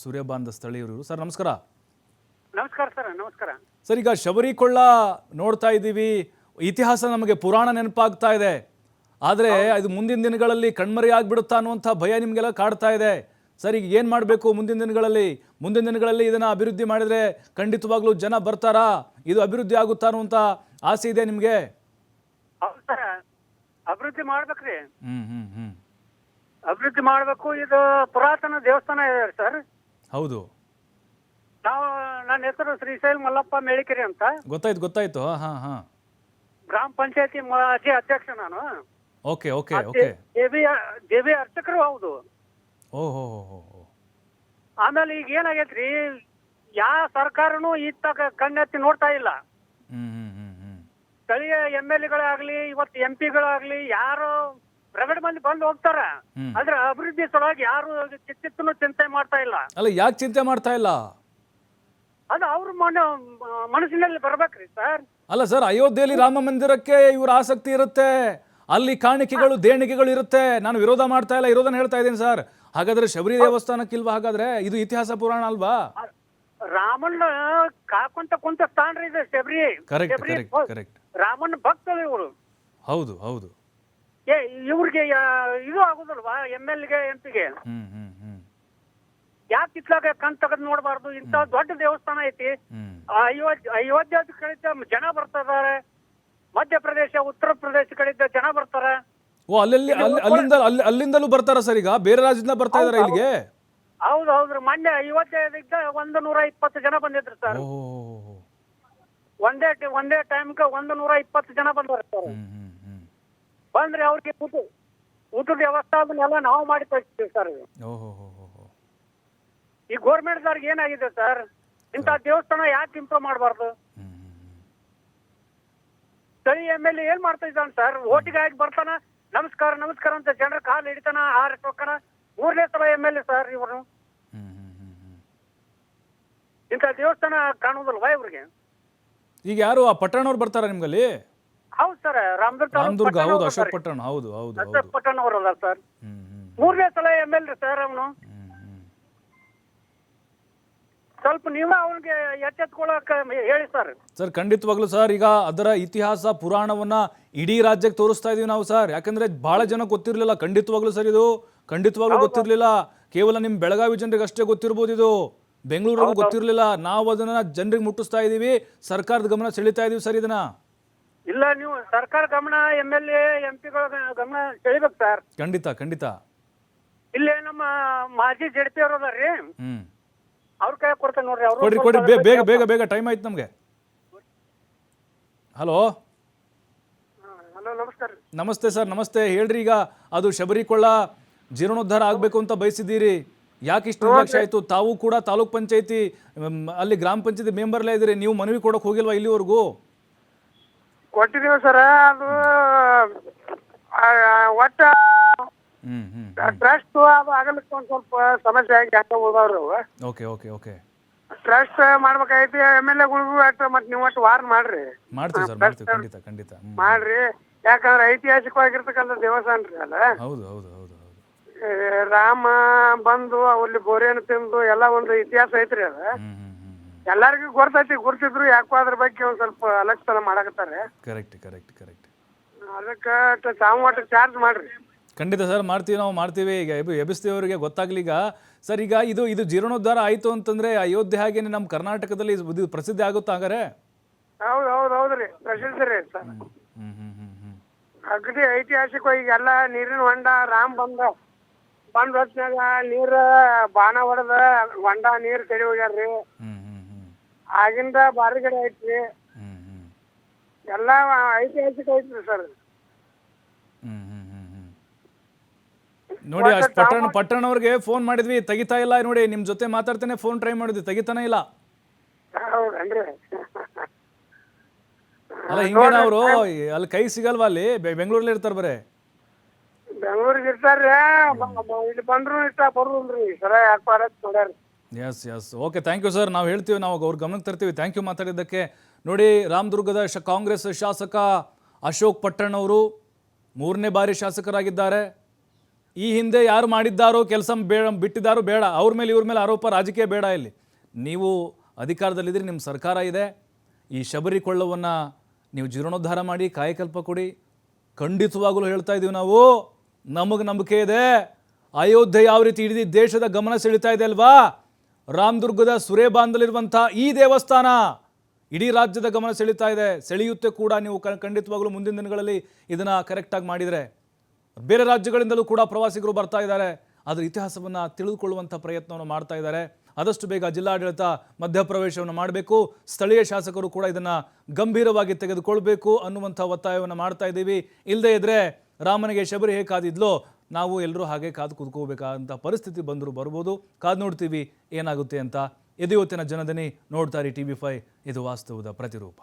ಸೂರ್ಯಬಾನದ ಸ್ಥಳೀಯರು. ಸರ್ ನಮಸ್ಕಾರ. ನಮಸ್ಕಾರ ಸರ್. ನಮಸ್ಕಾರ ಸರ್. ಈಗ ಶಬರಿಕೊಳ್ಳ ನೋಡ್ತಾ ಇದ್ದೀವಿ, ಇತಿಹಾಸ ನಮಗೆ ಪುರಾಣ ನೆನಪಾಗ್ತಾ ಇದೆ, ಆದರೆ ಅದು ಮುಂದಿನ ದಿನಗಳಲ್ಲಿ ಕಣ್ಮರೆ ಆಗ್ಬಿಡುತ್ತಾ ಅನ್ನುವಂಥ ಭಯ ನಿಮಗೆಲ್ಲ ಕಾಡ್ತಾ ಇದೆ. ಸರ್ ಈಗ ಏನು ಮಾಡಬೇಕು ಮುಂದಿನ ದಿನಗಳಲ್ಲಿ ಇದನ್ನು ಅಭಿವೃದ್ಧಿ ಮಾಡಿದರೆ ಖಂಡಿತವಾಗ್ಲೂ ಜನ ಬರ್ತಾರಾ, ಇದು ಅಭಿವೃದ್ಧಿ ಆಗುತ್ತಾ ಅನ್ನುವಂಥ ಆಸೆ ಇದೆ ನಿಮಗೆ? ಹೌದು ಸರ್, ಅಭಿವೃದ್ಧಿ ಮಾಡ್ಬೇಕ್ರಿ. ಹ್ಮ್ ಅಭಿವೃದ್ಧಿ ಮಾಡ್ಬೇಕು. ಇದು ಪುರಾತನ ದೇವಸ್ಥಾನ ಇದೆ ಸರ್. ಹೌದು. ನನ್ನ ಹೆಸರು ಶ್ರೀಶೈಲ್ ಮಲ್ಲಪ್ಪ ಮೇಳಿಕೆರೆ ಅಂತ. ಗೊತ್ತಾಯ್ತು. ಹಾ. ಗ್ರಾಮ ಪಂಚಾಯತಿ ಮಾಜಿ ಅಧ್ಯಕ್ಷ ನಾನು. ಓಕೆ. ದೇವಿ ಅರ್ಚಕರು ಹೌದು. ಓಹೋ. ಆಮೇಲೆ ಈಗ ಏನಾಗೈತ್ರಿ, ಯಾವ ಸರ್ಕಾರನು ಇತ್ತಾಗ ಕಣ್ಣೆತ್ತಿ ನೋಡ್ತಾ ಇಲ್ಲ. ಸ್ಥಳೀಯ MLA-ಗಳಾಗ್ಲಿ, ಇವತ್ತು MP-ಗಳಾಗ್ಲಿ, ಯಾರು ಪ್ರಗಡೆ ಮಂದಿ ಬಂದು ಹೋಗ್ತಾರ, ಅದ್ರ ಅಭಿವೃದ್ಧಿ ಸಲುವಾಗಿ ಯಾರು ಚಿಂತನೆ ಚಿಂತೆ ಮಾಡ್ತಾ ಇಲ್ಲ. ಅಲ್ಲ, ಯಾಕೆ ಚಿಂತೆ ಮಾಡ್ತಾ ಇಲ್ಲ? ಅದು ಅವ್ರ ಮನಸ್ಸಿನಲ್ಲಿ ಬರ್ಬೇಕ್ರಿ ಸರ್. ಅಲ್ಲ ಸರ್, ಅಯೋಧ್ಯೆಯಲ್ಲಿ ರಾಮ ಮಂದಿರಕ್ಕೆ ಇವ್ರ ಆಸಕ್ತಿ ಇರುತ್ತೆ, ಅಲ್ಲಿ ಕಾಣಿಕೆಗಳು ದೇಣಿಗೆಗಳು ಇರುತ್ತೆ. ನಾನು ವಿರೋಧ ಮಾಡ್ತಾ ಇಲ್ಲ, ಇರೋದನ್ನ ಹೇಳ್ತಾ ಇದ್ದೀನಿ ಸರ್. ಹಾಗಾದ್ರೆ ಶಬರಿ ದೇವಸ್ಥಾನಕ್ಕಿಲ್ವಾ? ಹಾಗಾದ್ರೆ ಇದು ಇತಿಹಾಸ ಪುರಾಣ ಅಲ್ವಾ? ರಾಮಣ್ಣ ಕಾಕೊಂತ ಕುಂತ ಸ್ಥಾನ ಇದೆ ಶಬರಿ. ಕರೆಕ್ಟ್. ರಾಮಣ್ಣ ಭಕ್ತರು ಇವರು. ಹೌದು. ಇವ್ರಿಗೆ ಇದು ಆಗುದಲ್ವಾ MLA MP-ಗೆ? ಯಾಕೆ ಇತ್ಲಾಗ ಕಣ್ ತೆಗೆದು ನೋಡಬಾರ್ದು? ಇಂತ ದೊಡ್ಡ ದೇವಸ್ಥಾನ ಐತಿ. ಅಯೋಧ್ಯ ಕಡೆಯಿಂದ ಜನ ಬರ್ತಿದ್ದಾರೆ, ಮಧ್ಯಪ್ರದೇಶ, ಉತ್ತರ ಪ್ರದೇಶ ಕಡೆಯಿಂದ ಜನ ಬರ್ತಾರ. ಅಲ್ಲಿಂದಲೂ ಬರ್ತಾರ ಸರ್? ಈಗ ಬೇರೆ ರಾಜ್ಯದಿಂದ ಬರ್ತಾ ಇದಾರೆ ಇಲ್ಲಿಗೆ? ಹೌದ್ರಿ. ಮೊನ್ನೆ ಅಯೋಧ್ಯದಿಂದ 120 ಜನ ಬಂದಿದ್ರು ಸರ್. ಒಂದೇ ಟೈಮ್ಗೆ 120 ಜನ ಬಂದಾರ ಸರ್. ಬಂದ್ರೆ ಅವ್ರಿಗೆ ಊಟದ ವ್ಯವಸ್ಥೆ ಅದನ್ನೆಲ್ಲ ನಾವು ಮಾಡಿ ಕಳಿಸ್ತೀವಿ ಸರ್. ಈ ಗೋರ್ಮೆಂಟ್ದವ್ರಿಗೆ ಏನಾಗಿದೆ ಸರ್, ಇಂಥ ದೇವಸ್ಥಾನ ಯಾಕೆ ಇಂಪ್ರೂವ್ ಮಾಡಬಾರ್ದು? ಸ್ಥಳೀಯ MLA ಏನ್ ಮಾಡ್ತಾ ಇದ್ದಾನ ಸರ್? ಓಟಿಗಾಗಿ ಬರ್ತಾನ, ನಮಸ್ಕಾರ ಅಂತ ಜನರ ಕಾಲು ಹಿಡಿತಾನ, ಹೋಗ್ತಾನ. 3ನೇ ಸಲ MLA ಸರ್ ಇವರು. ಇಂಥ ದೇವಸ್ಥಾನ ಕಾಣುವುದಲ್ವಾ ಇವ್ರಿಗೆ? ಈಗ ಯಾರು ಆ ಪಟ್ಟಣವ್ರು ಬರ್ತಾರ ನಿಮ್ಗಲ್ಲಿ? ಹೌದು ಸರ್, ರಾಮದುರ್ಗ. ಹೌದು, ಅಶೋಕ್ ಪಟ್ಟಣ. ಹೌದು. ಅಶೋಕ್ ಪಟ್ಟಣ ಅವರಲ್ಲ ಸರ್. 3ನೇ ಸಲ MLA ಸರ್ ಅವನು. ಸ್ವಲ್ಪ ನೀವು ಅವ್ರಿಗೆ ಎಚ್ಚೆತ್ಕೊಳ್ಳಕ ಹೇಳಿ ಸರ್. ಸರ್ ಖಂಡಿತವಾಗ್ಲೂ ಸರ್. ಈಗ ಅದರ ಇತಿಹಾಸ ಪುರಾಣವನ್ನ ಇಡೀ ರಾಜ್ಯಕ್ಕೆ ತೋರಿಸ್ತಾ ಇದೀವಿ ನಾವು ಸರ್. ಯಾಕಂದ್ರೆ ಬಹಳ ಜನ ಗೊತ್ತಿರ್ಲಿಲ್ಲ. ಖಂಡಿತವಾಗ್ಲೂ ಸರ್, ಇದು ಖಂಡಿತವಾಗ್ಲೂ ಗೊತ್ತಿರ್ಲಿಲ್ಲ. ಕೇವಲ ನಿಮ್ ಬೆಳಗಾವಿ ಜನರಿಗೆ ಅಷ್ಟೇ ಗೊತ್ತಿರ್ಬೋದು, ಇದು ಬೆಂಗಳೂರಿಗೂ ಗೊತ್ತಿರ್ಲಿಲ್ಲ. ನಾವು ಅದನ್ನ ಜನರಿಗೆ ಮುಟ್ಟಿಸ್ತಾ ಇದೀವಿ, ಸರ್ಕಾರದ ಗಮನ ಸೆಳೀತಾ ಇದೀವಿ ಸರ್ ಇದನ್ನ. ಇಲ್ಲ, ನೀವು ಸರ್ಕಾರ ಗಮನ, MLA MP-ಗಳ ಗಮನ ಸೆಳಿಬೇಕು ಸರ್. ಖಂಡಿತ. ಇಲ್ಲೇ ನಮ್ಮ ಮಾಜಿ JDP ಅವರು ಅದಾರ್ರಿ, ಅವ್ರ ಕೈ ಕೊಡ್ತೇನೆ ನೋಡ್ರಿ. ಅವ್ರು ಕೊಡಿ. ಬೇಗ ಟೈಮ್ ಆಯ್ತು ನಮ್ಗೆ. ಹಲೋ. ನಮಸ್ಕಾರ. ನಮಸ್ತೆ ಸರ್. ನಮಸ್ತೆ. ಹೇಳ್ರಿ, ಈಗ ಅದು ಶಬರಿಕೊಳ್ಳ ಜೀರ್ಣೋದ್ಧಾರ ಆಗ್ಬೇಕು ಅಂತ ಬಯಸಿದ್ದೀರಿ, ಯಾಕೆ ಇಷ್ಟು ನಿರ್ಲಕ್ಷ್ಯ ಆಯ್ತು? ತಾವು ಕೂಡ ತಾಲೂಕ್ ಪಂಚಾಯತಿ ಅಲ್ಲಿ ಗ್ರಾಮ ಪಂಚಾಯತಿ ಮೆಂಬರ್ಲೇ ಇದ್ದೀರಿ, ನೀವು ಮನವಿ ಕೊಡಕ್ ಹೋಗಿಲ್ವಾ ಇಲ್ಲಿವರೆಗೂ? ಕೊಟ್ಟಿದೀವಿ ಸರ್. ಅದು ಒಟ್ಟ ಟ್ರಸ್ಟ್ ಅದು ಆಗಲಿಕ್ಕೆ ಒಂದ್ ಸ್ವಲ್ಪ ಸಮಸ್ಯೆ ಆಗಿ ಯಾಕೆ ಹೋದವ್ರು. ಓಕೆ. ಟ್ರಸ್ಟ್ ಮಾಡ್ಬೇಕಾಯ್ತು. MLA-ಗಳಿಗೂ ಮತ್ತೆ ನೀವು ಒಟ್ಟು ವಾರ್ನ್ ಮಾಡ್ರಿ. ಮಾಡ್ತೀವಿ ಸರ್, ಖಂಡಿತ ಮಾಡ್ರಿ. ಯಾಕಂದ್ರೆ ಐತಿಹಾಸಿಕವಾಗಿರ್ತಕ್ಕಂಥ ದೇವಸ್ಥಾನ ರೀ ಅಲ್ಲ. ಹೌದು. ರಾಮ ಬಂದು ಅಲ್ಲಿ ಬೋರೆಯನ್ನು ತಿಂದು ಎಲ್ಲ ಒಂದು ಇತಿಹಾಸ ಐತ್ರಿ ಅದ. ಎಲ್ಲರಿಗೂ ಗುರ್ತಿದ್ರು, ಯಾಕೋ ಅದ್ರ ಬಗ್ಗೆ ಒಂದ್ ಸ್ವಲ್ಪ ಅಲಕ್ಷಣ ಮಾಡಕತ್ತಾರೆ. ಕರೆಕ್ಟ್. ಅದಕ್ಕೆ ತಾವು ಒಟ್ಟು ಚಾರ್ಜ್ ಮಾಡ್ರಿ. ಖಂಡಿತ ಸರ್, ನಾವು ಮಾಡ್ತೀವಿ. ಈಗ ಎಬ್ಬಿಸ್ತೀವಿ ಅವರಿಗೆ ಗೊತ್ತಾಗ್ಲಿ. ಈಗ ಸರ್, ಈಗ ಇದು ಜೀರ್ಣೋದ್ಧಾರ ಆಯ್ತು ಅಂತಂದ್ರೆ ಅಯೋಧ್ಯೆ ಹಾಗೇನೆ ನಮ್ಮ ಕರ್ನಾಟಕದಲ್ಲಿ ಇದು ಪ್ರಸಿದ್ಧಿ ಆಗುತ್ತಾ ಹಾಗಾರೆ? ಹೌದ್ರಿ, ಪ್ರಸಿದ್ಧ ರೀ ಸರ್. ಅಗದಿ ಐತಿಹಾಸಿಕ. ಈಗೆಲ್ಲ ನೀರಿನ ಹೊಂಡ, ರಾಮ್ ಬಂದ ಹೊತ್ನಾಗ ನೀರ ಬಾಣ ಹೊಡೆದ ಹೊಂಡ ನೀರ್ ತಡಿ ಹೋಗ್ಯಾರ್ರಿ. ಆಗಿಂದ ಬಾರಿಗಡೆ ಐತ್ರಿ, ಎಲ್ಲ ಐತಿಹಾಸಿಕ ಐತ್ರಿ ಸರ್. ನೋಡಿ ಅಷ್ಟು ಪಟ್ಟಣವ್ರಿಗೆ ಫೋನ್ ಮಾಡಿದ್ವಿ, ತೆಗಿತಾ ಇಲ್ಲ. ನೋಡಿ ನಿಮ್ಮ ಜೊತೆ ಮಾತಾಡ್ತಾನೆ ಫೋನ್ ಟ್ರೈ ಮಾಡಿದ್ವಿ, ತೆಗಿತಾನೆ ಇಲ್ಲ. ಹೌದನ್ರಿ? ಅಲ್ಲ ಹಿಂಗೇನ ಅವರು ಅಲ್ಲಿ ಕೈ ಸಿಗಲ್ವಾ? ಅಲ್ಲಿ ಬೆಂಗಳೂರಲ್ಲಿ ಇರ್ತಾರೆ ಬರೇ. ಬೆಂಗಳೂರಿಗೆ ಇರ್ತಾರ್ರಿ, ಇಲ್ಲಿ ಬಂದ್ರು ಇಷ್ಟ ಬರುಲ್ರಿ ಸರ ಯಾಕೆ ನೋಡ್ಯಾರ. Yes okay, thank you sir. ನಾವು ಹೇಳ್ತೀವಿ, ನಾವು ಅವ್ರ ಗಮನಕ್ಕೆ ತರ್ತೀವಿ. ಥ್ಯಾಂಕ್ ಯು ಮಾತಾಡಿದ್ದಕ್ಕೆ. ನೋಡಿ, ರಾಮದುರ್ಗದ ಕಾಂಗ್ರೆಸ್ ಶಾಸಕ ಅಶೋಕ್ ಪಟ್ಟಣ್ ಅವರು 3ನೇ ಬಾರಿ ಶಾಸಕರಾಗಿದ್ದಾರೆ. ಈ ಹಿಂದೆ ಯಾರು ಮಾಡಿದ್ದಾರೋ ಕೆಲಸ ಬಿಟ್ಟಿದ್ದಾರೋ ಬೇಡ, ಅವ್ರ ಮೇಲೆ ಇವ್ರ ಮೇಲೆ ಆರೋಪ, ರಾಜಕೀಯ ಬೇಡ. ಇಲ್ಲಿ ನೀವು ಅಧಿಕಾರದಲ್ಲಿದ್ದರೆ, ನಿಮ್ಮ ಸರ್ಕಾರ ಇದೆ, ಈ ಶಬರಿ ಕೊಳ್ಳವನ್ನು ನೀವು ಜೀರ್ಣೋದ್ಧಾರ ಮಾಡಿ, ಕಾಯಕಲ್ಪ ಕೊಡಿ. ಖಂಡಿತವಾಗಲೂ ಹೇಳ್ತಾ ಇದ್ದೀವಿ ನಾವು, ನಮಗೆ ನಂಬಿಕೆ ಇದೆ. ಅಯೋಧ್ಯೆ ಯಾವ ರೀತಿ ಇಡೀ ದೇಶದ ಗಮನ ಸೆಳೀತಾ ಇದೆ ಅಲ್ವಾ, ರಾಮದುರ್ಗದ ಸುರೇಬಾಂದಲ್ಲಿರುವಂಥ ಈ ದೇವಸ್ಥಾನ ಇಡೀ ರಾಜ್ಯದ ಗಮನ ಸೆಳೀತಾ ಇದೆ, ಸೆಳೆಯುತ್ತೆ ಕೂಡ. ನೀವು ಖಂಡಿತವಾಗಲೂ ಮುಂದಿನ ದಿನಗಳಲ್ಲಿ ಇದನ್ನು ಕರೆಕ್ಟಾಗಿ ಮಾಡಿದರೆ ಬೇರೆ ರಾಜ್ಯಗಳಿಂದಲೂ ಕೂಡ ಪ್ರವಾಸಿಗರು ಬರ್ತಾ ಇದ್ದಾರೆ, ಅದರ ಇತಿಹಾಸವನ್ನು ತಿಳಿದುಕೊಳ್ಳುವಂಥ ಪ್ರಯತ್ನವನ್ನು ಮಾಡ್ತಾ ಇದ್ದಾರೆ. ಆದಷ್ಟು ಬೇಗ ಜಿಲ್ಲಾಡಳಿತ ಮಧ್ಯಪ್ರವೇಶವನ್ನು ಮಾಡಬೇಕು, ಸ್ಥಳೀಯ ಶಾಸಕರು ಕೂಡ ಇದನ್ನು ಗಂಭೀರವಾಗಿ ತೆಗೆದುಕೊಳ್ಬೇಕು ಅನ್ನುವಂಥ ಒತ್ತಾಯವನ್ನು ಮಾಡ್ತಾ ಇದ್ದೀವಿ. ಇಲ್ಲದೇ ಇದ್ದರೆ ರಾಮನಿಗೆ ಶಬರಿ ಹೇಗೆ ಕಾದಿದ್ಲೋ, ನಾವು ಎಲ್ಲರೂ ಹಾಗೆ ಕಾದು ಕೂತ್ಕೋಬೇಕಾದಂಥ ಪರಿಸ್ಥಿತಿ ಬರ್ಬೋದು. ಕಾದು ನೋಡ್ತೀವಿ ಏನಾಗುತ್ತೆ ಅಂತ. ಇದು ಇವತ್ತಿನ ಜನದನಿ. ನೋಡ್ತಾರೆ TV5, ಇದು ವಾಸ್ತವದ ಪ್ರತಿರೂಪ.